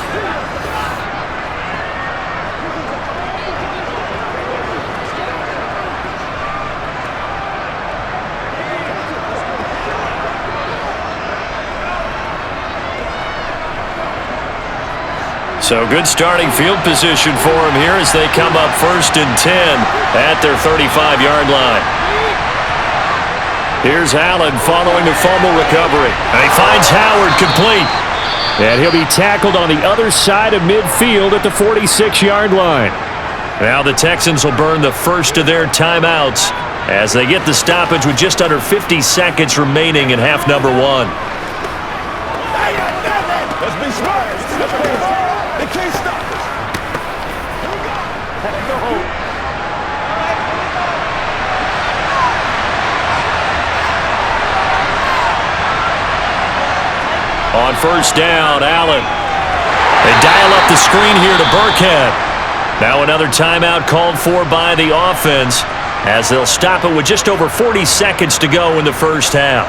So good starting field position for him here as they come up 1st and 10 at their 35-yard line. Here's Allen following the fumble recovery. And he finds Howard complete. And he'll be tackled on the other side of midfield at the 46-yard line. Now the Texans will burn the first of their timeouts as they get the stoppage with just under 50 seconds remaining in half number 1. Let's be smart. Let's be smart. They can't stop us. On first down, Allen. They dial up the screen here to Burkhead. Now another timeout called for by the offense as they'll stop it with just over 40 seconds to go in the first half.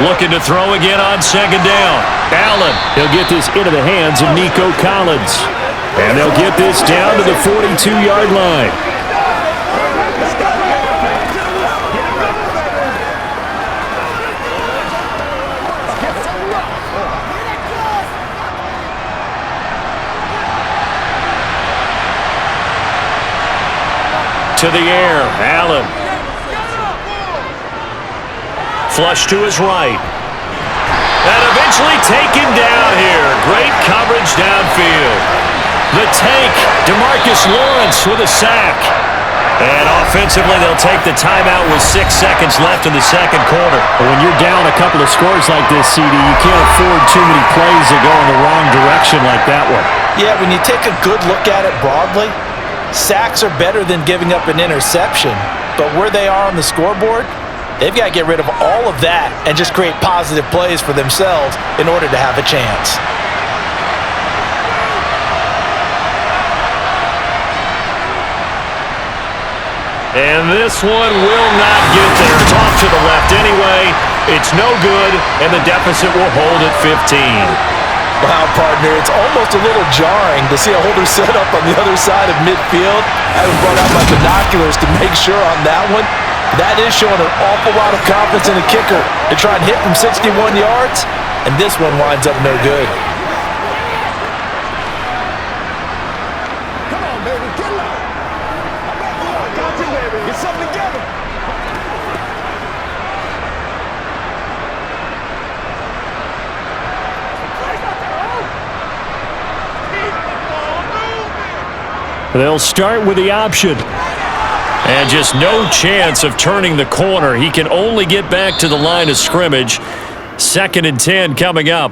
Looking to throw again on second down. Allen. He'll get this into the hands of Nico Collins. And they'll get this down to the 42-yard line. To the air, Allen. Flush to his right. And eventually taken down here. Great coverage downfield. The tank, DeMarcus Lawrence with a sack. And offensively, they'll take the timeout with 6 seconds left in the second quarter. When you're down a couple of scores like this, CD, you can't afford too many plays that go in the wrong direction like that one. Yeah, when you take a good look at it broadly, sacks are better than giving up an interception. But where they are on the scoreboard, they've got to get rid of all of that and just create positive plays for themselves in order to have a chance. And this one will not get there. It's off to the left anyway. It's no good, and the deficit will hold at 15. Wow, partner, it's almost a little jarring to see a holder set up on the other side of midfield. I haven't brought out my binoculars to make sure on that one. That is showing an awful lot of confidence in the kicker to try and hit from 61 yards, and this one winds up no good. Come on, baby. Get low. I got you, baby. Get something together. They'll start with the option. And just no chance of turning the corner. He can only get back to the line of scrimmage. 2nd and 10 coming up.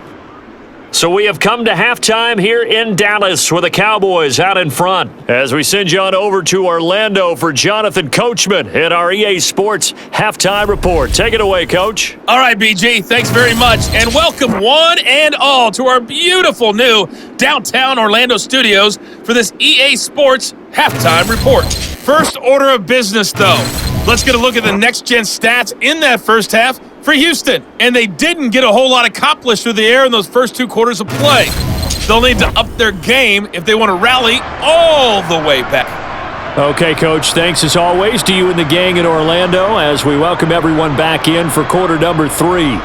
So we have come to halftime here in Dallas with the Cowboys out in front as we send you on over to Orlando for Jonathan Coachman in our EA Sports Halftime Report. Take it away, Coach. All right, BG, thanks very much. And welcome one and all to our beautiful new downtown Orlando studios for this EA Sports Halftime Report. First order of business, though. Let's get a look at the next-gen stats in that first half for Houston. And they didn't get a whole lot accomplished through the air in those first 2 quarters of play. They'll need to up their game if they want to rally all the way back. Okay, Coach, thanks as always to you and the gang in Orlando as we welcome everyone back in for quarter number 3.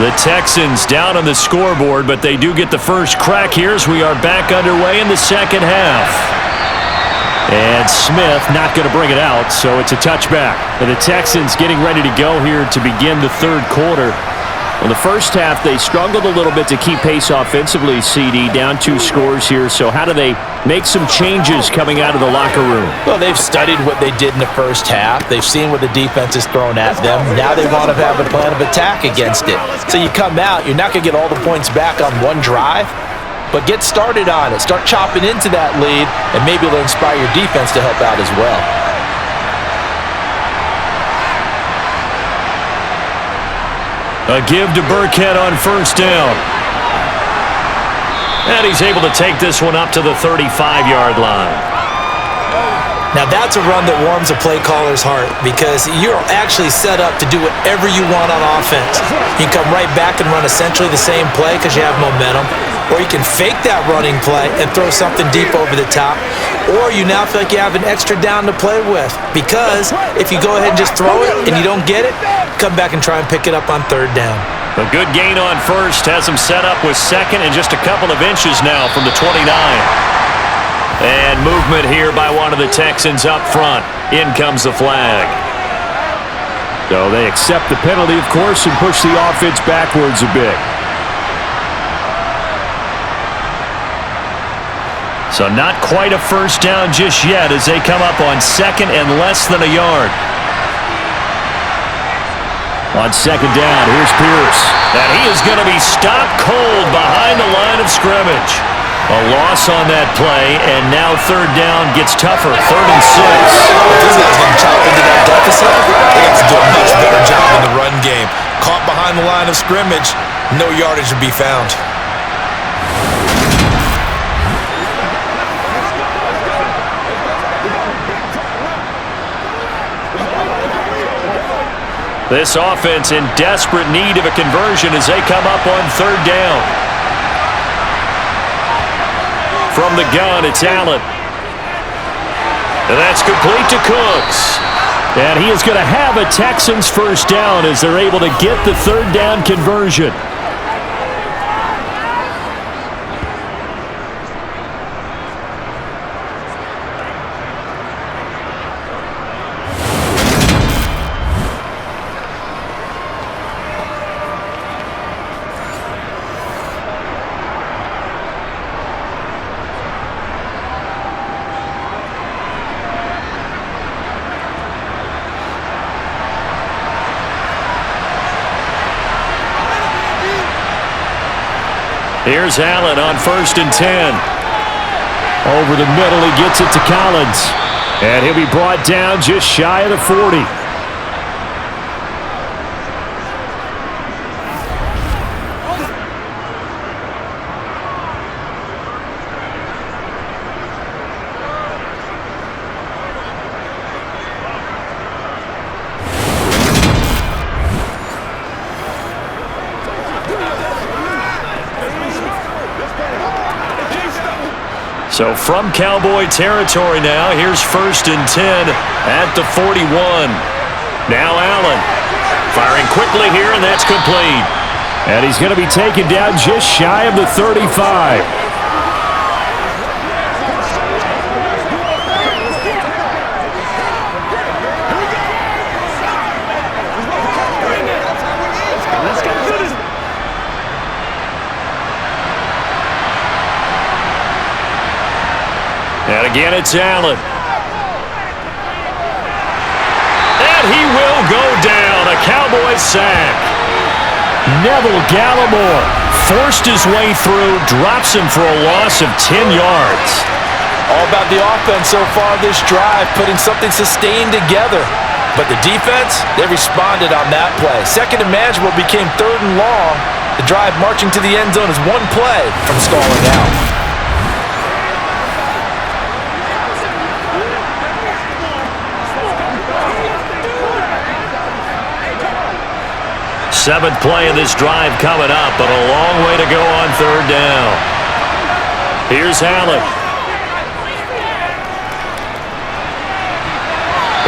The Texans down on the scoreboard, but they do get the first crack here as we are back underway in the second half. And Smith not going to bring it out, so it's a touchback. And the Texans getting ready to go here to begin the third quarter. In the first half, they struggled a little bit to keep pace offensively, CD, down 2 scores here. So how do they make some changes coming out of the locker room? Well, they've studied what they did in the first half. They've seen what the defense has thrown at them. Now they want to have a plan of attack against it. So you come out, you're not going to get all the points back on one drive, but get started on it. Start chopping into that lead, and maybe it'll inspire your defense to help out as well. A give to Burkhead on first down. And he's able to take this one up to the 35-yard line. Now that's a run that warms a play caller's heart because you're actually set up to do whatever you want on offense. You can come right back and run essentially the same play because you have momentum, or you can fake that running play and throw something deep over the top, or you now feel like you have an extra down to play with because if you go ahead and just throw it and you don't get it, come back and try and pick it up on third down. A good gain on first has him set up with second and just a couple of inches now from the 29. And movement here by one of the Texans up front. In comes the flag. So they accept the penalty, of course, and push the offense backwards a bit. So not quite a first down just yet as they come up on second and less than a yard. On second down, here's Pierce. And he is going to be stopped cold behind the line of scrimmage. A loss on that play, and now third down gets tougher, 3rd and 6. If these guys going to chop into that deficit, they have to do a much better job in the run game. Caught behind the line of scrimmage, no yardage to be found. This offense in desperate need of a conversion as they come up on third down. From the gun, it's Allen. And that's complete to Cooks. And he is going to have a Texans first down as they're able to get the third down conversion. Here's Allen on 1st and 10. Over the middle, he gets it to Collins. And he'll be brought down just shy of the 40. So from Cowboy territory now, here's 1st and 10 at the 41. Now Allen firing quickly here, and that's complete. And he's going to be taken down just shy of the 35. And again, it's Allen. And he will go down. A Cowboy sack. Neville Gallimore Forced his way through, drops him for a loss of 10 yards. All about the offense so far this drive, putting something sustained together. But the defense, they responded on that play. 2nd and manageable became 3rd and long. The drive marching to the end zone is one play from stalling out. 7th play of this drive coming up, but a long way to go on 3rd down. Here's Allen.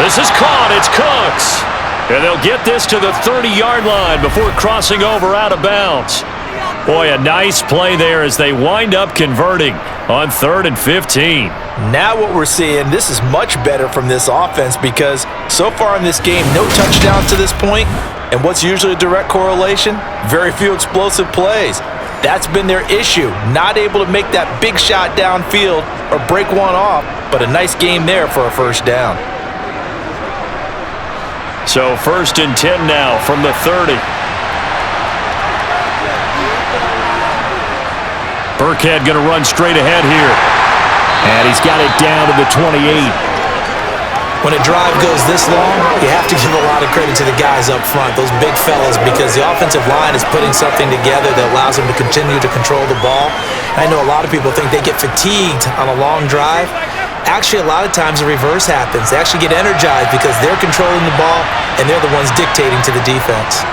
This is caught. It's Cooks. And they'll get this to the 30-yard line before crossing over out of bounds. Boy, a nice play there as they wind up converting on 3rd and 15. Now what we're seeing, this is much better from this offense because so far in this game, no touchdowns to this point. And what's usually a direct correlation? Very few explosive plays. That's been their issue. Not able to make that big shot downfield or break one off, but a nice game there for a first down. So 1st and 10 now from the 30. Burkhead going to run straight ahead here. And he's got it down to the 28. When a drive goes this long, you have to give a lot of credit to the guys up front, those big fellas, because the offensive line is putting something together that allows them to continue to control the ball. I know a lot of people think they get fatigued on a long drive. Actually, a lot of times the reverse happens. They actually get energized because they're controlling the ball and they're the ones dictating to the defense.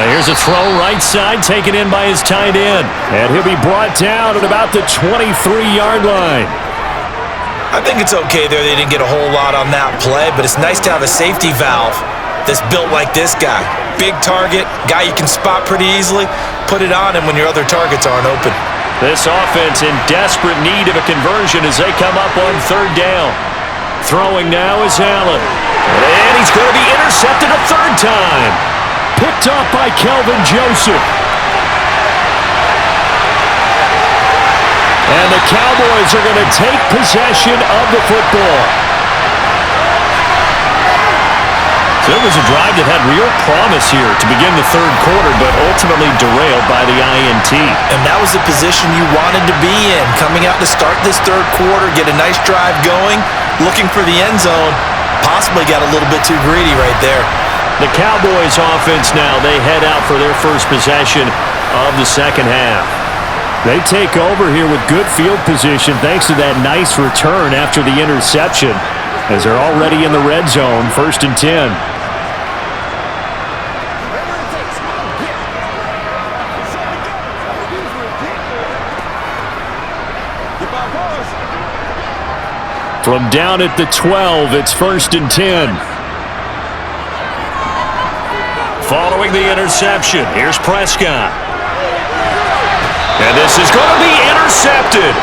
Here's a throw right side, taken in by his tight end. And he'll be brought down at about the 23-yard line. I think it's okay there. They didn't get a whole lot on that play, but it's nice to have a safety valve that's built like this guy. Big target, guy you can spot pretty easily. Put it on him when your other targets aren't open. This offense in desperate need of a conversion as they come up on third down. Throwing now is Allen. And he's going to be intercepted a third time. Picked off by Kelvin Joseph. And the Cowboys are going to take possession of the football. So it was a drive that had real promise here to begin the third quarter, but ultimately derailed by the INT. And that was the position you wanted to be in. Coming out to start this third quarter, get a nice drive going, looking for the end zone. Possibly got a little bit too greedy right there. The Cowboys offense now, they head out for their first possession of the second half. They take over here with good field position thanks to that nice return after the interception, as they're already in the red zone, 1st and 10. From down at the 12, it's 1st and 10. Following the interception, here's Prescott. And this is going to be intercepted.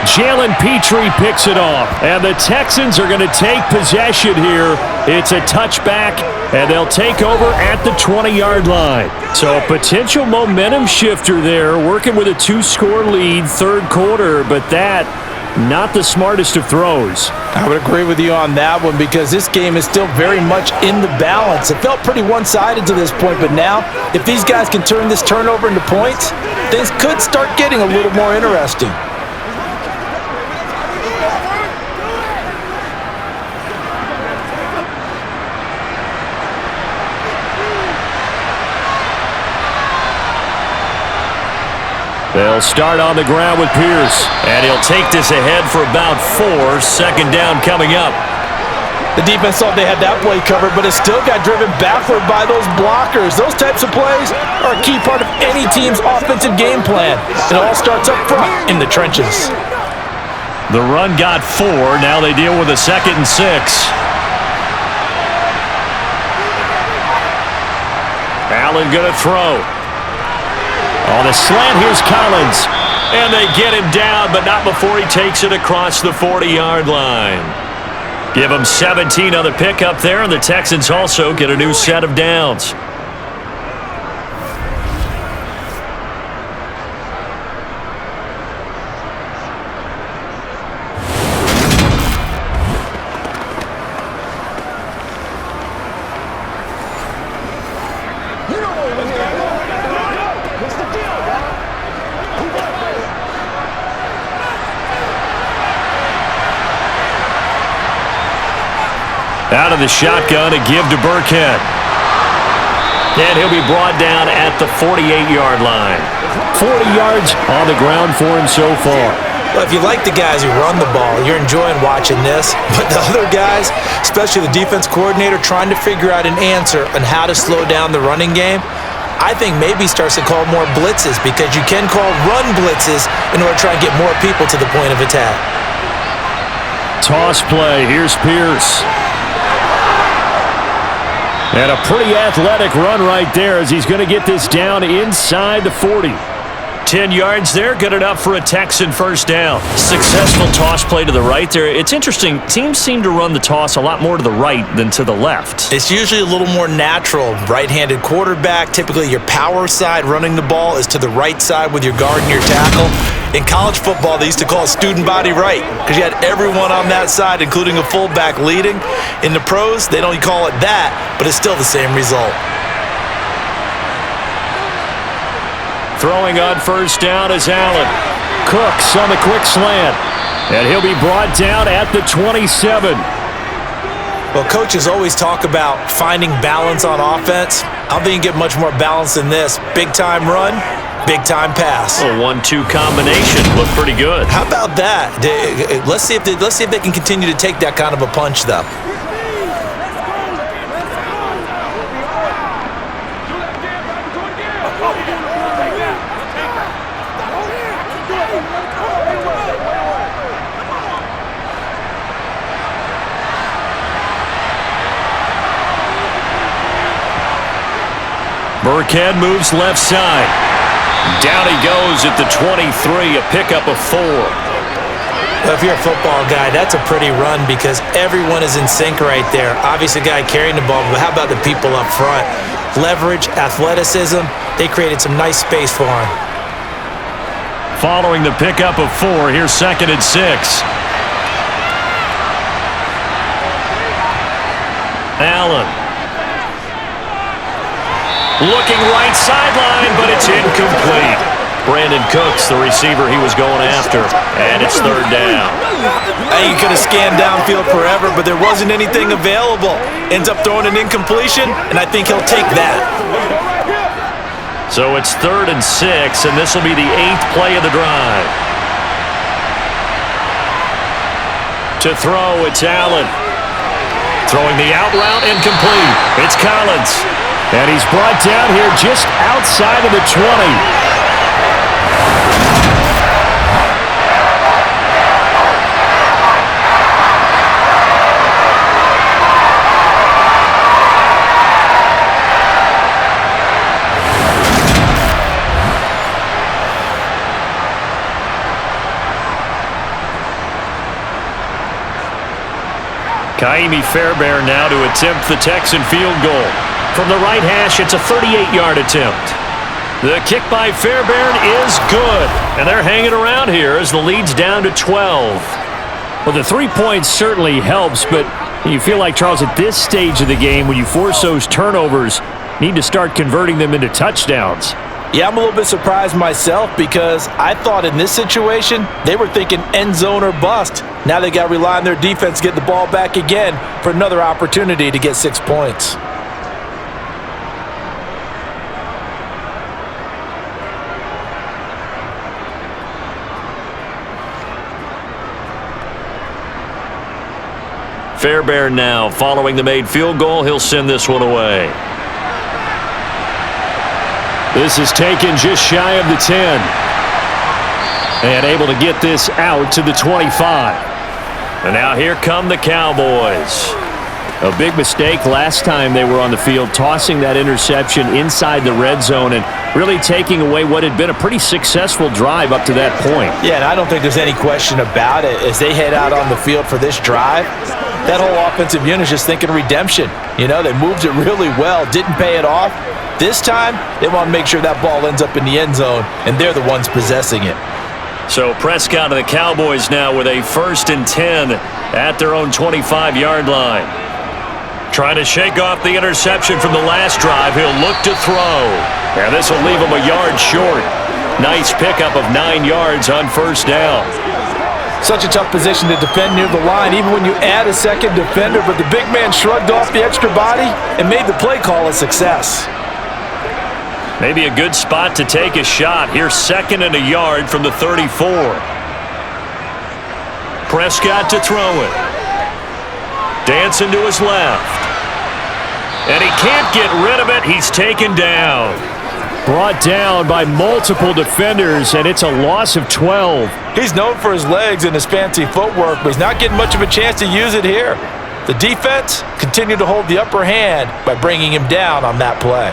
Jalen Petrie picks it off, and the Texans are going to take possession here. It's a touchback, and they'll take over at the 20-yard line. So a potential momentum shifter there, working with a 2-score lead, third quarter, but that, not the smartest of throws. I would agree with you on that one because this game is still very much in the balance. It felt pretty one-sided to this point, but now if these guys can turn this turnover into points, things could start getting a little more interesting. They'll start on the ground with Pierce. And he'll take this ahead for about 4. Second down coming up. The defense thought they had that play covered, but it still got driven backward by those blockers. Those types of plays are a key part of any team's offensive game plan. It all starts up front in the trenches. The run got 4. Now they deal with a 2nd and 6. Allen going to throw. On the slant, here's Collins. And they get him down, but not before he takes it across the 40-yard line. Give him 17 on the pickup there, and the Texans also get a new set of downs. Out of the shotgun, a give to Burkhead. And he'll be brought down at the 48-yard line. 40 yards on the ground for him so far. Well, if you like the guys who run the ball, you're enjoying watching this. But the other guys, especially the defense coordinator, trying to figure out an answer on how to slow down the running game, I think maybe starts to call more blitzes because you can call run blitzes in order to try and get more people to the point of attack. Toss play. Here's Pierce. And a pretty athletic run right there as he's going to get this down inside the 40. 10 yards there, good enough for a Texan first down. Successful toss play to the right there. It's interesting, teams seem to run the toss a lot more to the right than to the left. It's usually a little more natural. Right-handed quarterback, typically your power side running the ball is to the right side with your guard and your tackle. In college football, they used to call it student body right because you had everyone on that side, including a fullback leading. In the pros, they don't call it that, but it's still the same result. Throwing on first down is Allen. Cooks on the quick slant. And he'll be brought down at the 27. Well, coaches always talk about finding balance on offense. I don't think you get much more balance than this. Big-time run, Big-time pass. A 1-2 combination looked pretty good. How about that? Let's see if they can continue to take that kind of a punch, though. Burkhead moves left side. Down he goes at the 23, a pickup of 4. Well, if you're a football guy, that's a pretty run because everyone is in sync right there. Obviously, the guy carrying the ball, but how about the people up front? Leverage, athleticism, they created some nice space for him. Following the pickup of 4, here's 2nd and 6. Allen. Looking right sideline, but it's incomplete. Brandon Cooks, the receiver he was going after, and it's 3rd down. You could have scanned downfield forever, but there wasn't anything available. Ends up throwing an incompletion, and I think he'll take that. So it's 3rd and 6, and this will be the 8th play of the drive. To throw, it's Allen. Throwing the out route, incomplete. It's Collins. And he's brought down here just outside of the 20. Ka'imi Fairbairn now to attempt the Texan field goal. From the right hash, it's a 38-yard attempt. The kick by Fairbairn is good, and they're hanging around here as the lead's down to 12. Well, the 3 points certainly helps, but you feel like, Charles, at this stage of the game, when you force those turnovers, need to start converting them into touchdowns. Yeah, I'm a little bit surprised myself because I thought in this situation they were thinking end zone or bust. Now they got to rely on their defense to get the ball back again for another opportunity to get 6 points. Fairbairn now following the made field goal. He'll send this one away. This is taken just shy of the 10. And able to get this out to the 25. And now here come the Cowboys. A big mistake last time they were on the field, tossing that interception inside the red zone and really taking away what had been a pretty successful drive up to that point. Yeah, and I don't think there's any question about it. As they head out on the field for this drive, that whole offensive unit is just thinking redemption. You know, they moved it really well, didn't pay it off. This time, they want to make sure that ball ends up in the end zone, and they're the ones possessing it. So Prescott and the Cowboys now with a 1st and 10 at their own 25-yard line. Trying to shake off the interception from the last drive. He'll look to throw. And this will leave him a yard short. Nice pickup of 9 yards on 1st down. Such a tough position to defend near the line, even when you add a second defender, but the big man shrugged off the extra body and made the play call a success. Maybe a good spot to take a shot. Here's 2nd and a yard from the 34. Prescott to throw it. Dancing to his left. And he can't get rid of it. He's taken down. Brought down by multiple defenders, and it's a loss of 12. He's known for his legs and his fancy footwork, but he's not getting much of a chance to use it here. The defense continued to hold the upper hand by bringing him down on that play.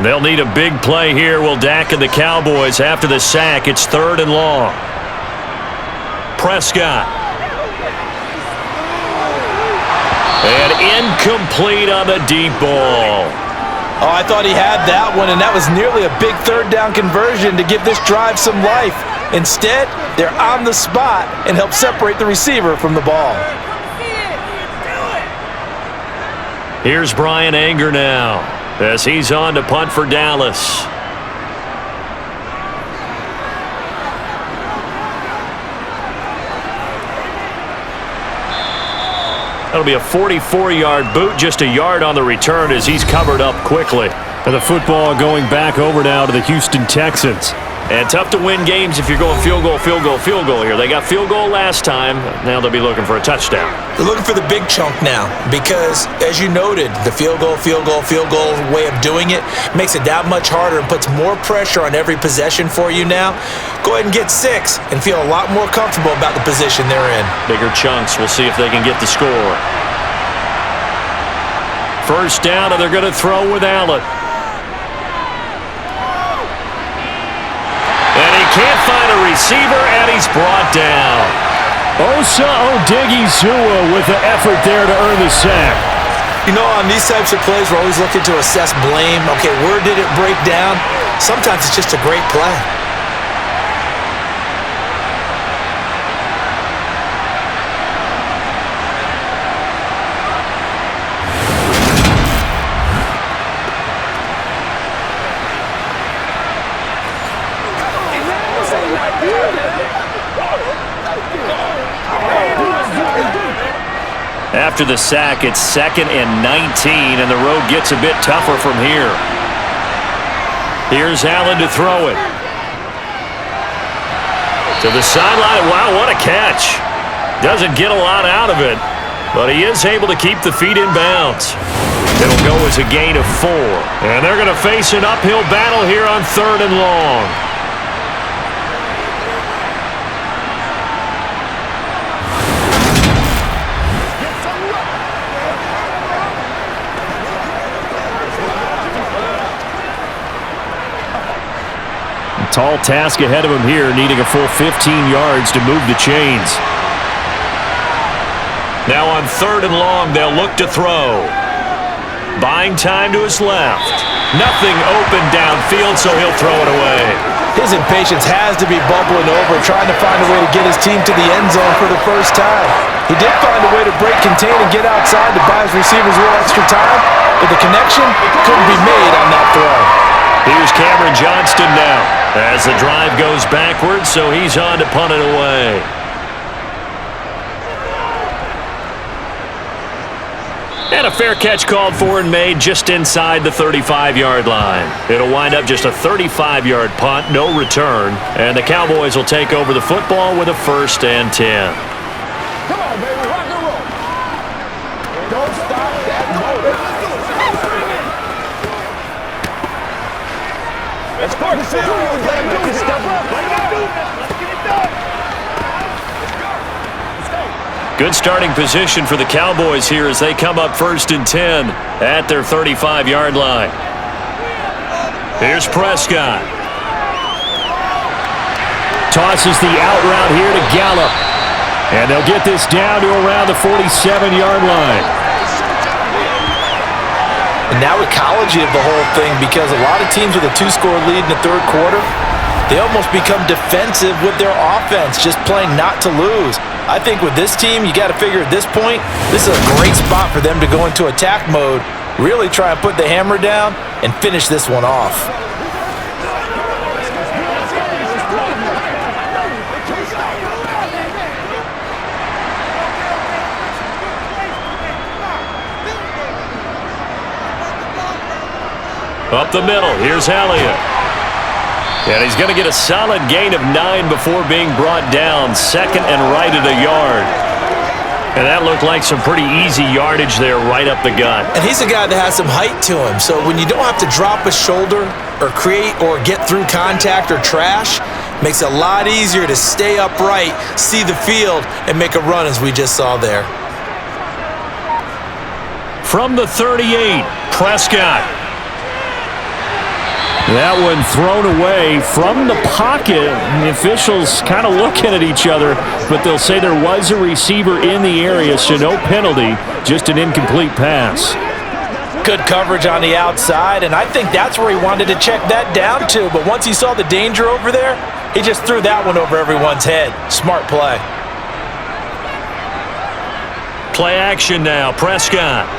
They'll need a big play here. Will Dak and the Cowboys after the sack. It's 3rd and long. Prescott. And incomplete on the deep ball. Oh, I thought he had that one, and that was nearly a big 3rd down conversion to give this drive some life. Instead, they're on the spot and help separate the receiver from the ball. Here's Brian Anger now as he's on to punt for Dallas. That'll be a 44-yard boot, just a yard on the return as he's covered up quickly. And the football going back over now to the Houston Texans. And tough to win games if you're going field goal, field goal, field goal here. They got field goal last time. Now they'll be looking for a touchdown. They're looking for the big chunk now because, as you noted, the field goal way of doing it makes it that much harder and puts more pressure on every possession for you now. Go ahead and get 6 and feel a lot more comfortable about the position they're in. Bigger chunks. We'll see if they can get the score. First down, and they're going to throw with Allen. And he can't find a receiver, and he's brought down. Osa Odighizuwa with the effort there to earn the sack. You know, on these types of plays, we're always looking to assess blame. Okay, where did it break down? Sometimes it's just a great play. After the sack, it's 2nd and 19, and the road gets a bit tougher from here. Here's Allen to throw it. To the sideline. Wow, what a catch. Doesn't get a lot out of it, but he is able to keep the feet in bounds. It'll go as a gain of 4. And they're going to face an uphill battle here on 3rd and long. Tall task ahead of him here, needing a full 15 yards to move the chains. Now on 3rd and long, they'll look to throw. Buying time to his left. Nothing open downfield, so he'll throw it away. His impatience has to be bubbling over, trying to find a way to get his team to the end zone for the first time. He did find a way to break contain and get outside to buy his receivers a little extra time, but the connection couldn't be made on that throw. Here's Cameron Johnston now as the drive goes backwards, so he's on to punt it away. And a fair catch called for and made just inside the 35-yard line. It'll wind up just a 35-yard punt, no return, and the Cowboys will take over the football with a 1st and 10. Come on, baby, rock and roll. Don't stop that motor. Let's go. Let's step up. Let's get it done. Good starting position for the Cowboys here as they come up 1st and 10 at their 35-yard line. Here's Prescott. Tosses the out route here to Gallup. And they'll get this down to around the 47-yard line. And now ecology of the whole thing, because a lot of teams with a 2-score lead in the 3rd quarter, they almost become defensive with their offense, just playing not to lose. I think with this team, you got to figure at this point, this is a great spot for them to go into attack mode, really try and put the hammer down and finish this one off. Up the middle, here's Elliott. And he's going to get a solid gain of 9 before being brought down. 2nd and right at a yard. And that looked like some pretty easy yardage there right up the gut. And he's a guy that has some height to him, so when you don't have to drop a shoulder or create or get through contact or trash, makes it a lot easier to stay upright, see the field, and make a run as we just saw there. From the 38, Prescott. That one thrown away from the pocket. The officials kind of looking at each other, but they'll say there was a receiver in the area, so no penalty, just an incomplete pass. Good coverage on the outside, and I think that's where he wanted to check that down to, but once he saw the danger over there, he just threw that one over everyone's head. Smart play. Play action now, Prescott.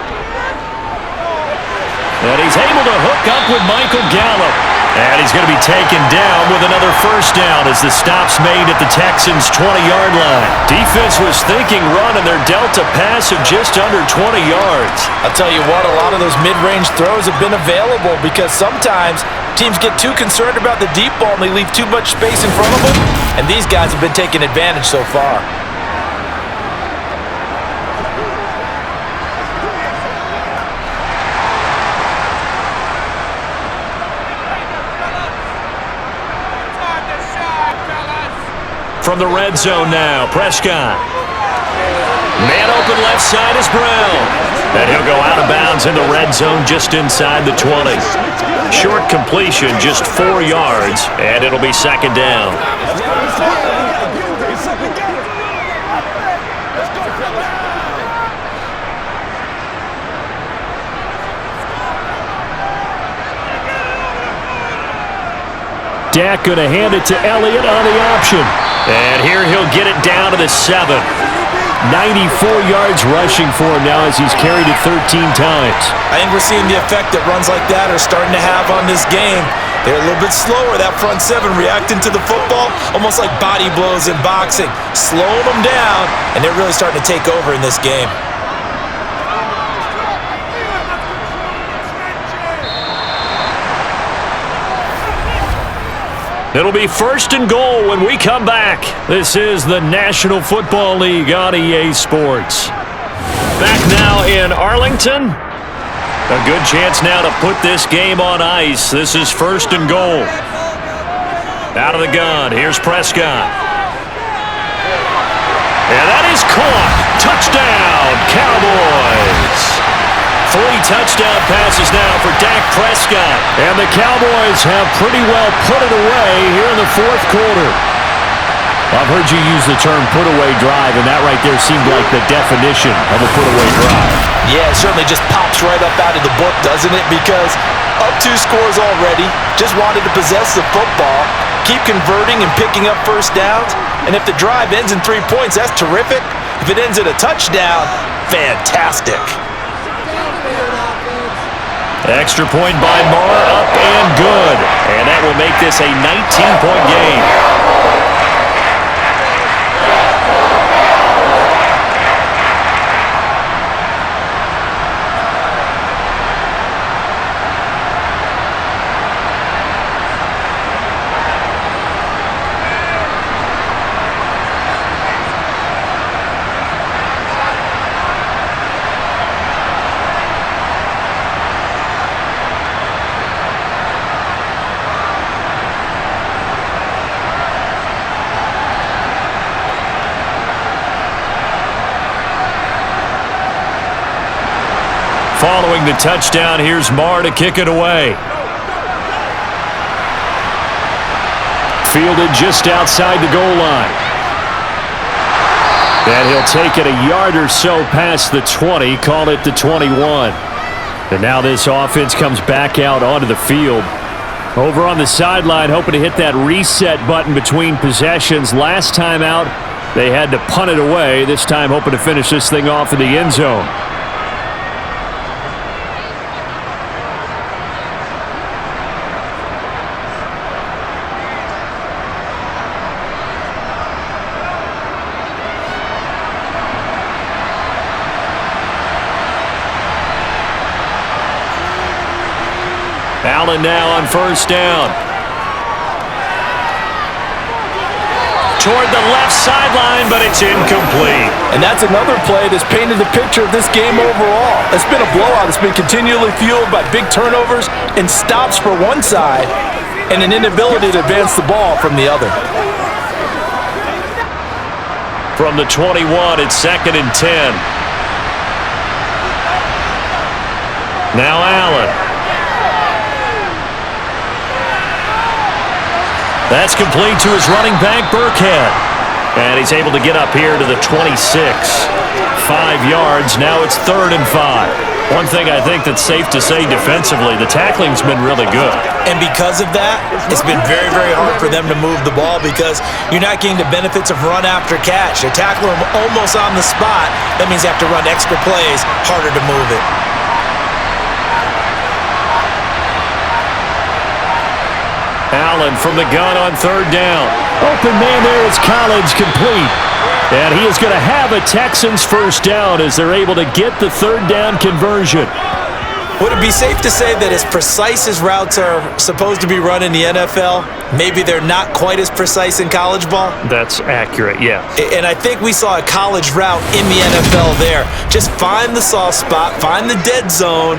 And he's able to hook up with Michael Gallup. And he's going to be taken down with another first down as the stop's made at the Texans' 20-yard line. Defense was thinking run, and they're dealt a pass of just under 20 yards. I'll tell you what, a lot of those mid-range throws have been available because sometimes teams get too concerned about the deep ball and they leave too much space in front of them, and these guys have been taking advantage so far. From the red zone now, Prescott. Man open left side is Brown. And he'll go out of bounds in the red zone just inside the 20. Short completion, just 4 yards, and it'll be second down. Dak going to hand it to Elliott on the option. And here he'll get it down to the 7. 94 yards rushing for him now as he's carried it 13 times. I think we're seeing the effect that runs like that are starting to have on this game. They're a little bit slower, that front 7 reacting to the football, almost like body blows in boxing, slowing them down, and they're really starting to take over in this game. It'll be first and goal when we come back. This is the National Football League on EA Sports. Back now in Arlington. A good chance now to put this game on ice. This is first and goal. Out of the gun, here's Prescott. And that is caught. Touchdown, Cowboys. 3 touchdown passes now for Dak Prescott. And the Cowboys have pretty well put it away here in the fourth quarter. I've heard you use the term put-away drive, and that right there seemed like the definition of a put-away drive. Yeah, it certainly just pops right up out of the book, doesn't it? Because up 2 scores already, just wanted to possess the football, keep converting and picking up first downs, and if the drive ends in 3 points, that's terrific. If it ends in a touchdown, fantastic. Extra point by Marr, up and good. And that will make this a 19-point game. Following the touchdown, here's Marr to kick it away. Fielded just outside the goal line. And he'll take it a yard or so past the 20, call it the 21. And now this offense comes back out onto the field. Over on the sideline, hoping to hit that reset button between possessions. Last time out, they had to punt it away. This time hoping to finish this thing off in the end zone. Allen now on first down. Toward the left sideline, but it's incomplete. And that's another play that's painted the picture of this game overall. It's been a blowout. It's been continually fueled by big turnovers and stops for one side and an inability to advance the ball from the other. From the 21, it's 2nd and 10. Now Allen. That's complete to his running back, Burkhead. And he's able to get up here to the 26. 5 yards. Now it's 3rd and 5. One thing I think that's safe to say defensively, the tackling's been really good. And because of that, it's been very, very hard for them to move the ball because you're not getting the benefits of run after catch. They're tackling them almost on the spot. That means they have to run extra plays, harder to move it. Allen from the gun on third down. Open man there is Collins, complete. And he is going to have a Texans first down as they're able to get the third down conversion. Would it be safe to say that as precise as routes are supposed to be run in the NFL, maybe they're not quite as precise in college ball? That's accurate, yeah. And I think we saw a college route in the NFL there. Just find the soft spot, find the dead zone,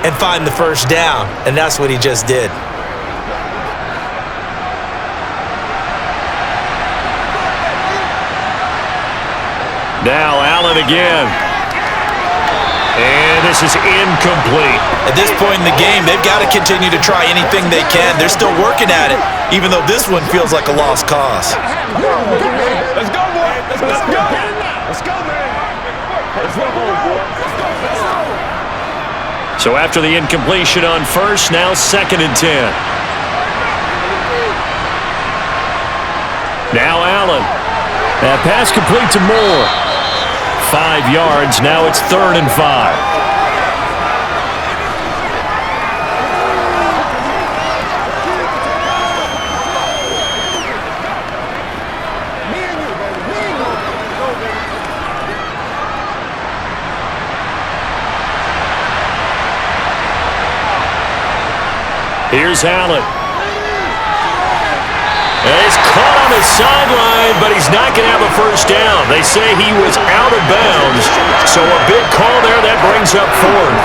and find the first down. And that's what he just did. Now Allen again. And this is incomplete. At this point in the game, they've got to continue to try anything they can. They're still working at it, even though this one feels like a lost cause. Let's go, boy. Let's go. Let's go, man. Let's go, boy. So after the incompletion on first, now 2nd and 10. Now Allen. That pass complete to Moore. 5 yards. Now it's 3rd and 5. Here's Allen. And he's caught on the sideline, but he's not going to have a first down. They say he was out of bounds, so a big call there that brings up 4th.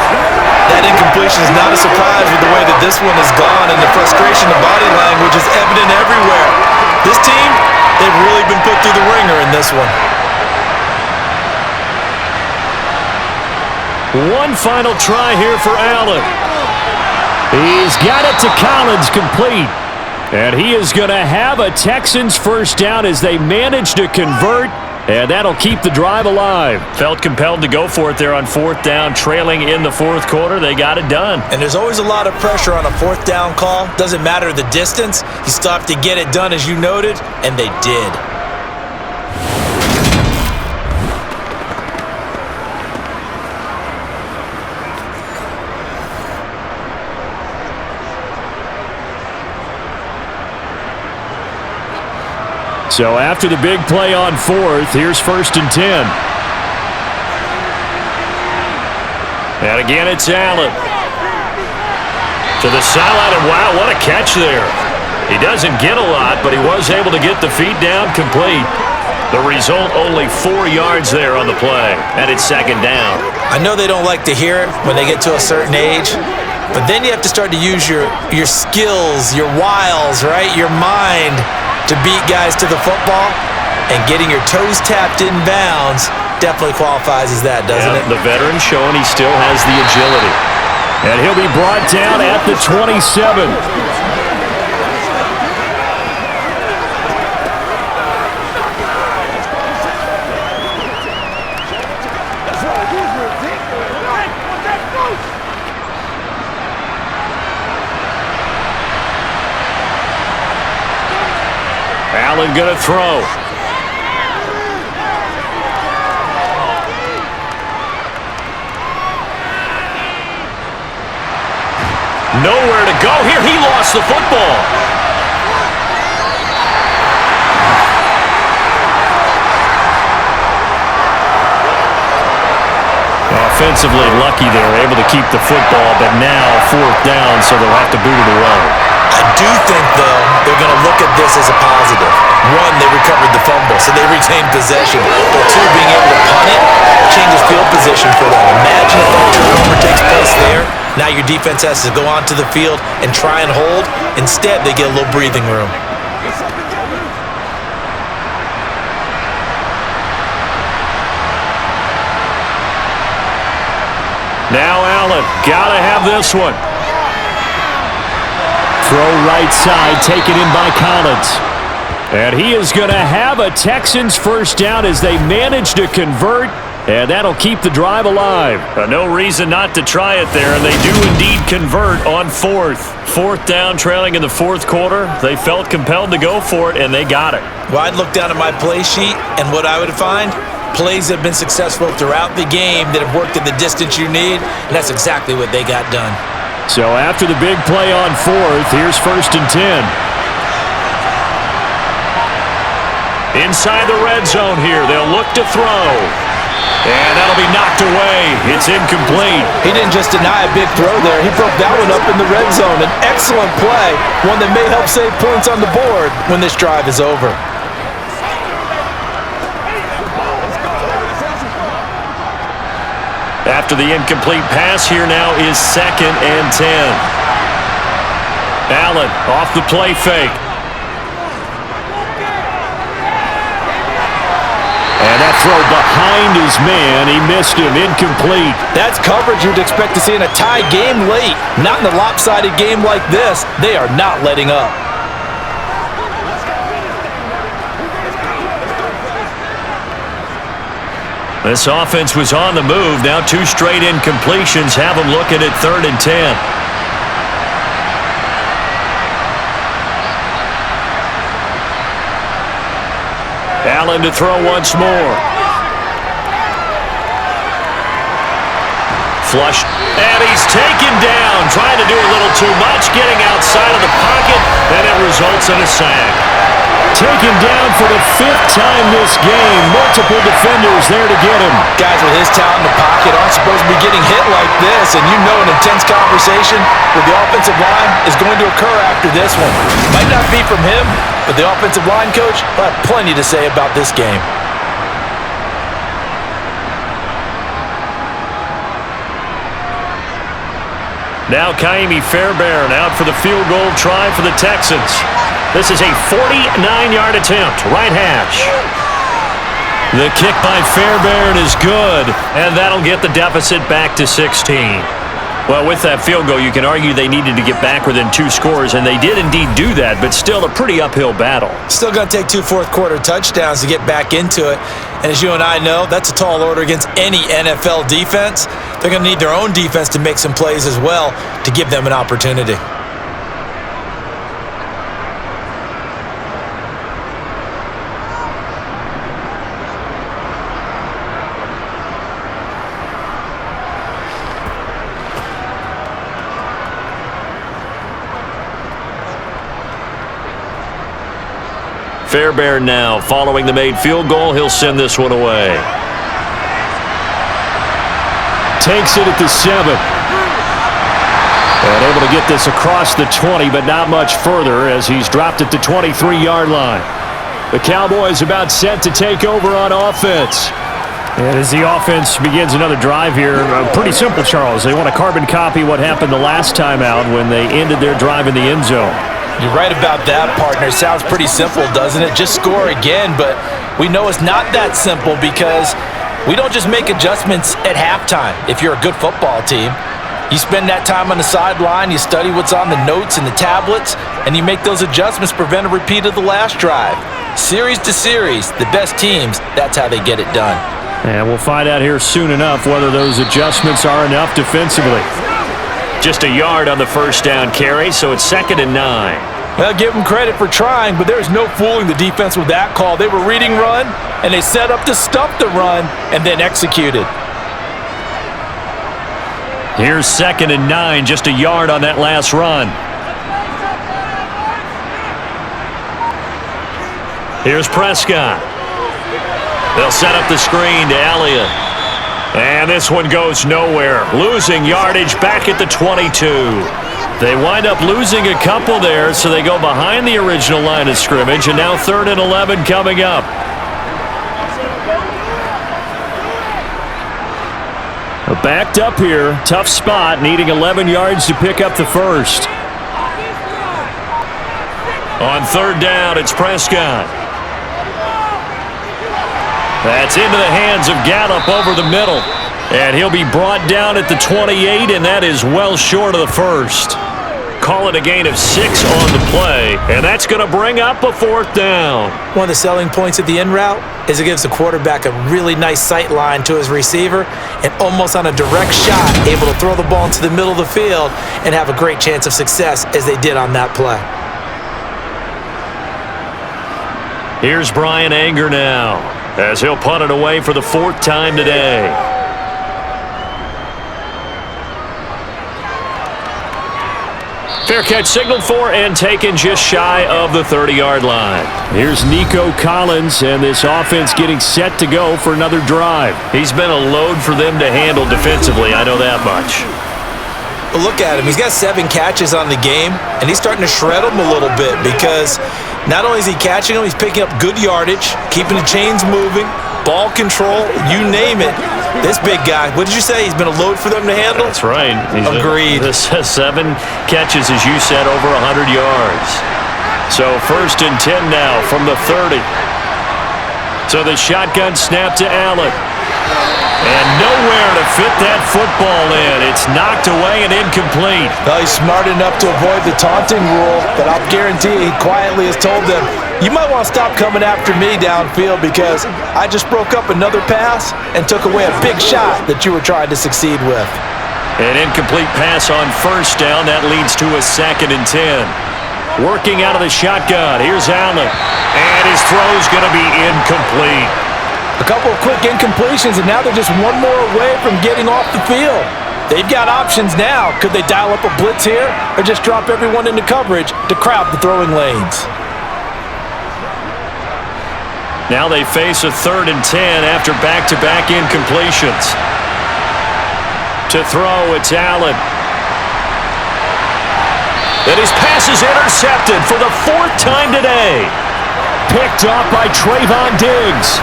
That incompletion is not a surprise with the way that this one has gone, and the frustration of body language is evident everywhere. This team, they've really been put through the ringer in this one. One final try here for Allen. He's got it to Collins, complete. And he is going to have a Texans first down as they manage to convert, and that'll keep the drive alive. Felt compelled to go for it there on 4th down, trailing in the 4th quarter. They got it done. And there's always a lot of pressure on a 4th down call. Doesn't matter the distance. You still have to get it done, as you noted, and they did. So after the big play on 4th, here's 1st and 10. And again, it's Allen. To the sideline, and wow, what a catch there. He doesn't get a lot, but he was able to get the feet down complete. The result, only 4 yards there on the play, and it's 2nd down. I know they don't like to hear it when they get to a certain age, but then you have to start to use your skills, your wiles, right, your mind, to beat guys to the football, and getting your toes tapped in bounds definitely qualifies as that, doesn't it? The veteran showing he still has the agility. And he'll be brought down at the 27. Allen going to throw. Nowhere to go here. He lost the football. Offensively lucky they were able to keep the football, but now 4th down, so they'll have to boot it away. I do think, though, they're going to look at this as a positive. 1, they recovered the fumble, so they retained possession. But 2, being able to punt it changes field position for them. Imagine if that turnover takes place there. Now your defense has to go onto the field and try and hold. Instead, they get a little breathing room. Now Allen, gotta have this one. Throw right side, taken in by Collins. And he is going to have a Texans first down as they manage to convert, and that'll keep the drive alive. No reason not to try it there, and they do indeed convert on 4th. 4th down, trailing in the 4th quarter. They felt compelled to go for it, and they got it. Well, I'd look down at my play sheet, and what I would find, plays have been successful throughout the game that have worked at the distance you need, and that's exactly what they got done. So after the big play on fourth, here's 1st and 10. Inside the red zone here, they'll look to throw. And that'll be knocked away. It's incomplete. He didn't just deny a big throw there. He broke that one up in the red zone. An excellent play, one that may help save points on the board when this drive is over. After the incomplete pass, here now is 2nd and 10. Allen off the play fake. And that throw behind his man, he missed him, incomplete. That's coverage you'd expect to see in a tie game late. Not in a lopsided game like this. They are not letting up. This offense was on the move. Now 2 straight incompletions have them looking at 3rd and 10. Allen to throw once more. Flush. And he's taken down. Trying to do a little too much. Getting outside of the pocket. And it results in a sack. Taken down for the 5th time this game. Multiple defenders there to get him. Guys with his talent in the pocket aren't supposed to be getting hit like this, and you know an intense conversation with the offensive line is going to occur after this one. Might not be from him, but the offensive line coach will have plenty to say about this game. Now Kaimi Fairbairn out for the field goal try for the Texans. This is a 49-yard attempt, right hash. The kick by Fairbairn is good, and that'll get the deficit back to 16. Well, with that field goal, you can argue they needed to get back within 2 scores, and they did indeed do that, but still a pretty uphill battle. Still going to take 2 fourth-quarter touchdowns to get back into it. And as you and I know, that's a tall order against any NFL defense. They're going to need their own defense to make some plays as well to give them an opportunity. Fairbairn now following the made field goal. He'll send this one away. Takes it at the 7. And able to get this across the 20, but not much further as he's dropped at the 23-yard line. The Cowboys about set to take over on offense. And as the offense begins another drive here, pretty simple, Charles. They want to carbon copy what happened the last time out when they ended their drive in the end zone. You're right about that, partner. Sounds pretty simple, doesn't it? Just score again, but we know it's not that simple because we don't just make adjustments at halftime if you're a good football team. You spend that time on the sideline, you study what's on the notes and the tablets, and you make those adjustments to prevent a repeat of the last drive. Series to series, the best teams, that's how they get it done. And we'll find out here soon enough whether those adjustments are enough defensively. Just a yard on the first down carry, so it's 2nd and 9. Well, give them credit for trying, but there's no fooling the defense with that call. They were reading run, and they set up to stop the run, and then executed. Here's 2nd and 9, just a yard on that last run. Here's Prescott. They'll set up the screen to Elliott. And this one goes nowhere. Losing yardage back at the 22. They wind up losing a couple there, so they go behind the original line of scrimmage, and now 3rd and 11 coming up. Backed up here, tough spot, needing 11 yards to pick up the first. On 3rd down, it's Prescott. That's into the hands of Gallup over the middle. And he'll be brought down at the 28, and that is well short of the first. Call it a gain of 6 on the play, and that's going to bring up a 4th down. One of the selling points of the in route is it gives the quarterback a really nice sight line to his receiver and almost on a direct shot able to throw the ball into the middle of the field and have a great chance of success as they did on that play. Here's Brian Anger now as he'll punt it away for the 4th time today. Fair catch signaled for and taken just shy of the 30-yard line. Here's Nico Collins, and this offense getting set to go for another drive. He's been a load for them to handle defensively, I know that much. Well, look at him. He's got 7 catches on the game, and he's starting to shred them a little bit because not only is he catching them, he's picking up good yardage, keeping the chains moving, ball control, you name it. This big guy, what did you say? He's been a load for them to handle? That's right. Agreed. 7 catches, as you said, over 100 yards. So 1st and 10 now from the 30. So the shotgun snap to Allen. And nowhere to fit that football in. It's knocked away and incomplete. Well, he's smart enough to avoid the taunting rule, but I'll guarantee he quietly has told them, you might want to stop coming after me downfield because I just broke up another pass and took away a big shot that you were trying to succeed with. An incomplete pass on 1st down. That leads to a 2nd and 10. Working out of the shotgun. Here's Allen. And his throw's going to be incomplete. A couple of quick incompletions, and now they're just one more away from getting off the field. They've got options now. Could they dial up a blitz here or just drop everyone into coverage to crowd the throwing lanes? Now they face a 3rd and 10 after back-to-back incompletions. To throw, it's Allen. And his pass is intercepted for the 4th time today. Picked off by Trayvon Diggs.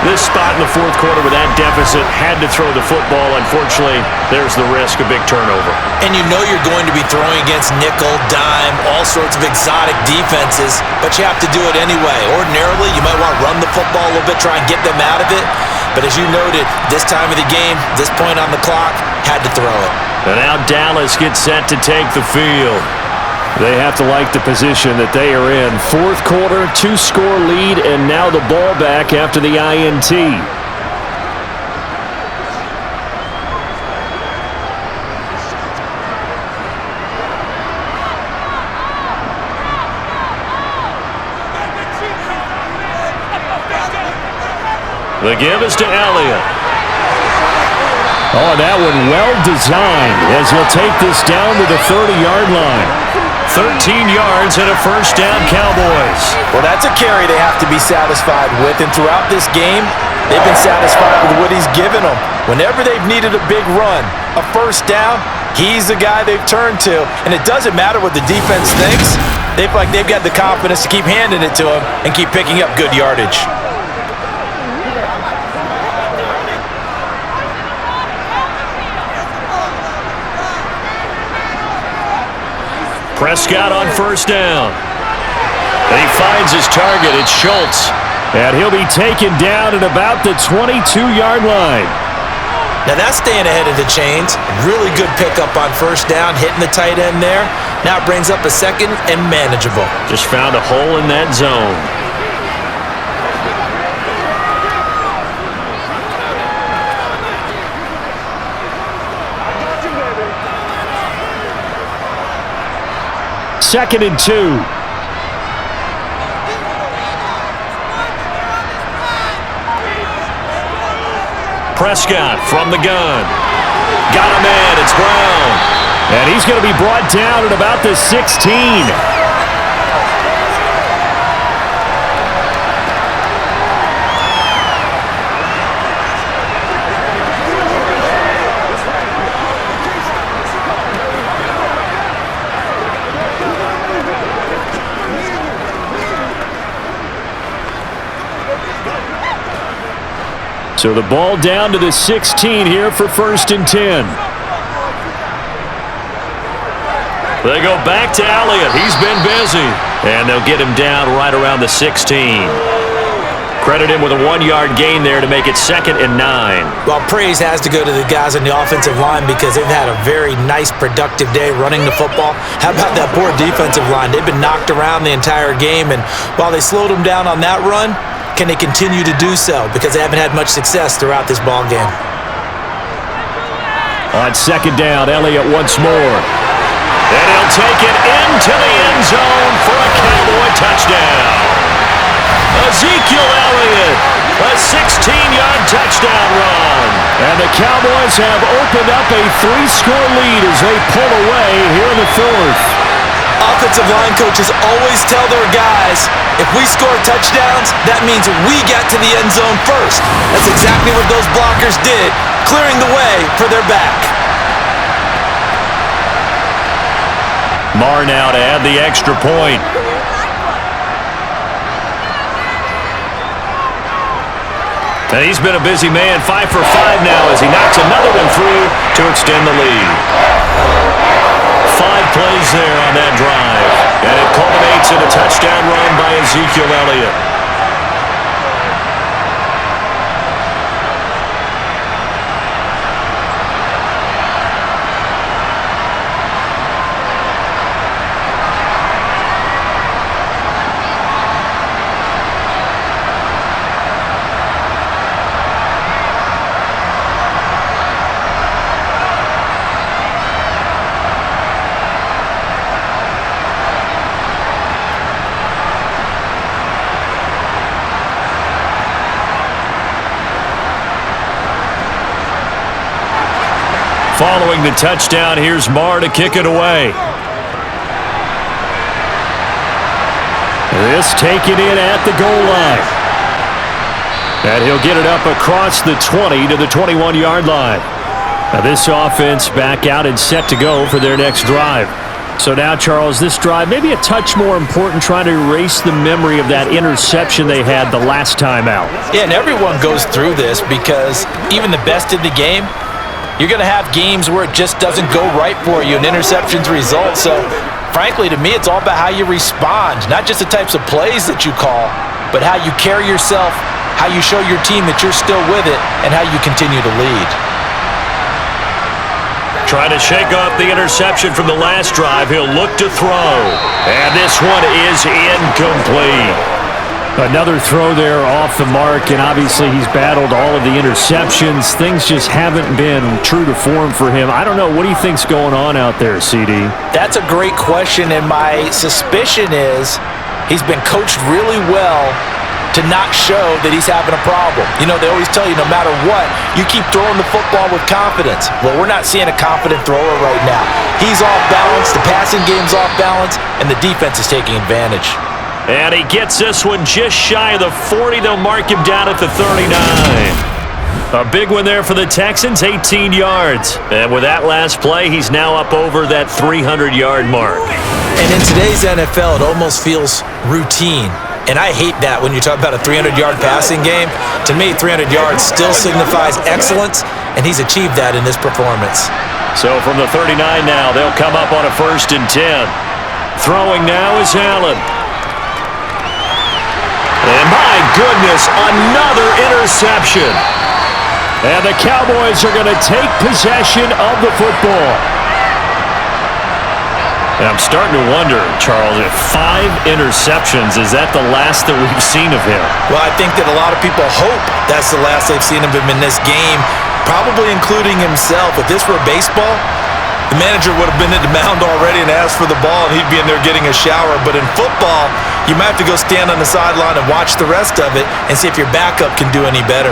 This spot in the 4th quarter with that deficit had to throw the football. Unfortunately, there's the risk of big turnover. And you know you're going to be throwing against nickel, dime, all sorts of exotic defenses, but you have to do it anyway. Ordinarily, you might want to run the football a little bit, try and get them out of it. But as you noted, this time of the game, this point on the clock, had to throw it. And now Dallas gets set to take the field. They have to like the position that they are in. 4th quarter, 2-score lead, and now the ball back after the INT. The give is to Elliott. Oh, that one well designed as he'll take this down to the 30-yard line. 13 yards and a 1st down, Cowboys. Well, that's a carry they have to be satisfied with, and throughout this game, they've been satisfied with what he's given them. Whenever they've needed a big run, a 1st down, he's the guy they've turned to, and it doesn't matter what the defense thinks. They feel like they've got the confidence to keep handing it to him and keep picking up good yardage. Prescott on 1st down. And he finds his target. It's Schultz. And he'll be taken down at about the 22-yard line. Now that's staying ahead of the chains. Really good pickup on 1st down, hitting the tight end there. Now it brings up a 2nd and manageable. Just found a hole in that zone. Second and 2. Prescott from the gun. Got a man. It's Brown. And he's going to be brought down at about the 16. So the ball down to the 16 here for 1st and 10. They go back to Elliott. He's been busy. And they'll get him down right around the 16. Credit him with a 1-yard gain there to make it 2nd and 9. Well, praise has to go to the guys on the offensive line because they've had a very nice, productive day running the football. How about that poor defensive line? They've been knocked around the entire game, and while they slowed them down on that run, can they continue to do so? Because they haven't had much success throughout this ball game. On 2nd down, Elliott once more. And he'll take it into the end zone for a Cowboy touchdown. Ezekiel Elliott, a 16-yard touchdown run. And the Cowboys have opened up a 3-score lead as they pull away here in the fourth. Offensive line coaches always tell their guys, if we score touchdowns, that means we get to the end zone first. That's exactly what those blockers did, clearing the way for their back. Marr now to add the extra point. And he's been a busy man, 5 for 5 now as he knocks another one through to extend the lead. 5 plays there on that drive, and it culminates in a touchdown run by Ezekiel Elliott. Following the touchdown, here's Marr to kick it away. This taken in at the goal line. And he'll get it up across the 20 to the 21-yard line. Now this offense back out and set to go for their next drive. So now, Charles, this drive maybe a touch more important, trying to erase the memory of that interception they had the last time out. Yeah, and everyone goes through this because even the best in the game, you're going to have games where it just doesn't go right for you and interceptions result. So, frankly, to me, it's all about how you respond, not just the types of plays that you call, but how you carry yourself, how you show your team that you're still with it, and how you continue to lead. Trying to shake off the interception from the last drive. He'll look to throw. And this one is incomplete. Another throw there off the mark, and obviously he's battled all of the interceptions. Things just haven't been true to form for him. I don't know. What do you think's going on out there, CD? That's a great question, and my suspicion is he's been coached really well to not show that he's having a problem. You know, they always tell you no matter what, you keep throwing the football with confidence. Well, we're not seeing a confident thrower right now. He's off balance, the passing game's off balance, and the defense is taking advantage. And he gets this one just shy of the 40. They'll mark him down at the 39. A big one there for the Texans, 18 yards. And with that last play, he's now up over that 300-yard mark. And in today's NFL, it almost feels routine. And I hate that when you talk about a 300-yard passing game. To me, 300 yards still signifies excellence, and he's achieved that in this performance. So from the 39 now, they'll come up on a 1st and 10. Throwing now is Allen. And my goodness, another interception. And the Cowboys are going to take possession of the football. And I'm starting to wonder, Charles, if 5 interceptions, is that the last that we've seen of him? Well, I think that a lot of people hope that's the last they've seen of him in this game, probably including himself. If this were baseball, the manager would have been at the mound already and asked for the ball, and he'd be in there getting a shower. But in football, you might have to go stand on the sideline and watch the rest of it and see if your backup can do any better.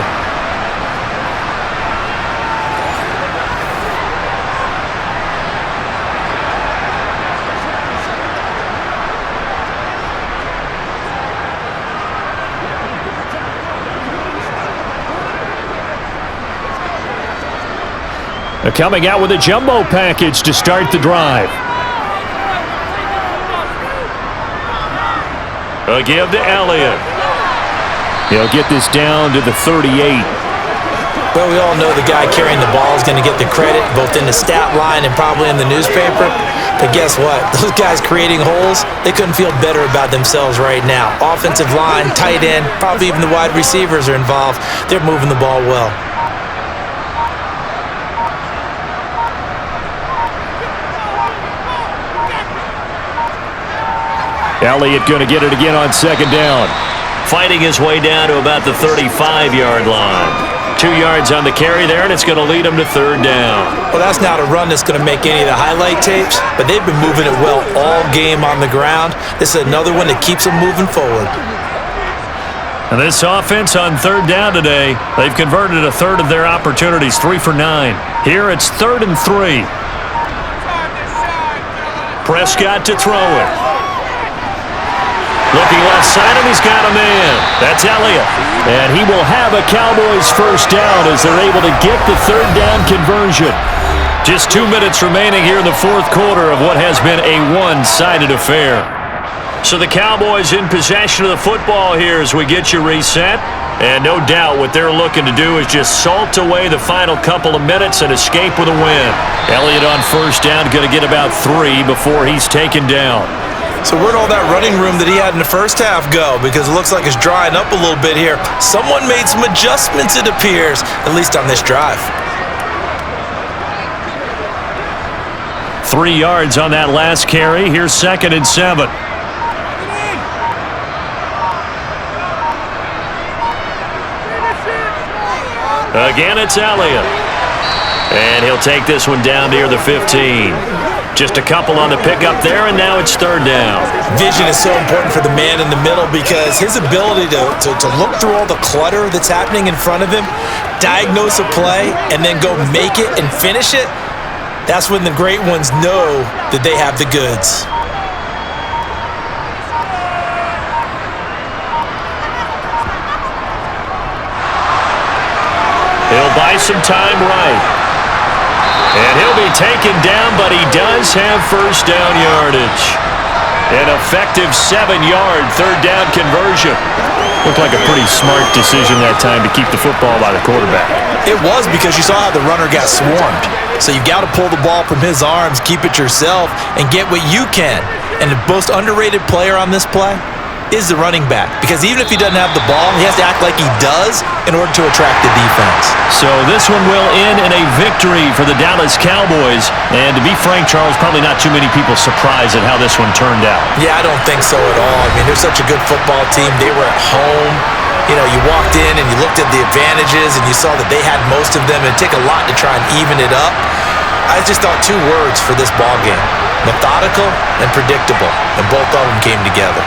They're coming out with a jumbo package to start the drive. A give to Elliott. He'll get this down to the 38. Well, we all know the guy carrying the ball is going to get the credit both in the stat line and probably in the newspaper. But guess what? Those guys creating holes, they couldn't feel better about themselves right now. Offensive line, tight end, probably even the wide receivers are involved. They're moving the ball well. Elliott going to get it again on 2nd down. Fighting his way down to about the 35-yard line. 2 yards on the carry there, and it's going to lead him to 3rd down. Well, that's not a run that's going to make any of the highlight tapes, but they've been moving it well all game on the ground. This is another one that keeps them moving forward. And this offense on third down today, they've converted a third of their opportunities, 3 for 9. Here it's 3rd and 3. Prescott to throw it. Looking left side, and he's got a man. That's Elliott. And he will have a Cowboys first down as they're able to get the third down conversion. Just 2 minutes remaining here in the fourth quarter of what has been a one-sided affair. So the Cowboys in possession of the football here as we get you reset. And no doubt what they're looking to do is just salt away the final couple of minutes and escape with a win. Elliott on first down, going to get about 3 before he's taken down. So where'd all that running room that he had in the first half go? Because it looks like it's drying up a little bit here. Someone made some adjustments, it appears, at least on this drive. 3 yards on that last carry. Here's 2nd and 7. Again, it's Elliott. And he'll take this one down near the 15. Just a couple on the pickup there, and now it's 3rd down. Vision is so important for the man in the middle because his ability to look through all the clutter that's happening in front of him, diagnose a play, and then go make it and finish it, that's when the great ones know that they have the goods. He'll buy some time right. And he'll be taken down, but he does have first down yardage. An effective 7-yard third down conversion. Looked like a pretty smart decision that time to keep the football by the quarterback. It was because you saw how the runner got swarmed. So you've got to pull the ball from his arms, keep it yourself, and get what you can. And the most underrated player on this play is the running back. Because even if he doesn't have the ball, he has to act like he does in order to attract the defense. So this one will end in a victory for the Dallas Cowboys. And to be frank, Charles, probably not too many people surprised at how this one turned out. Yeah, I don't think so at all. I mean, they're such a good football team. They were at home. You know, you walked in and you looked at the advantages and you saw that they had most of them. It'd take a lot to try and even it up. I just thought 2 words for this ball game: methodical and predictable. And both of them came together.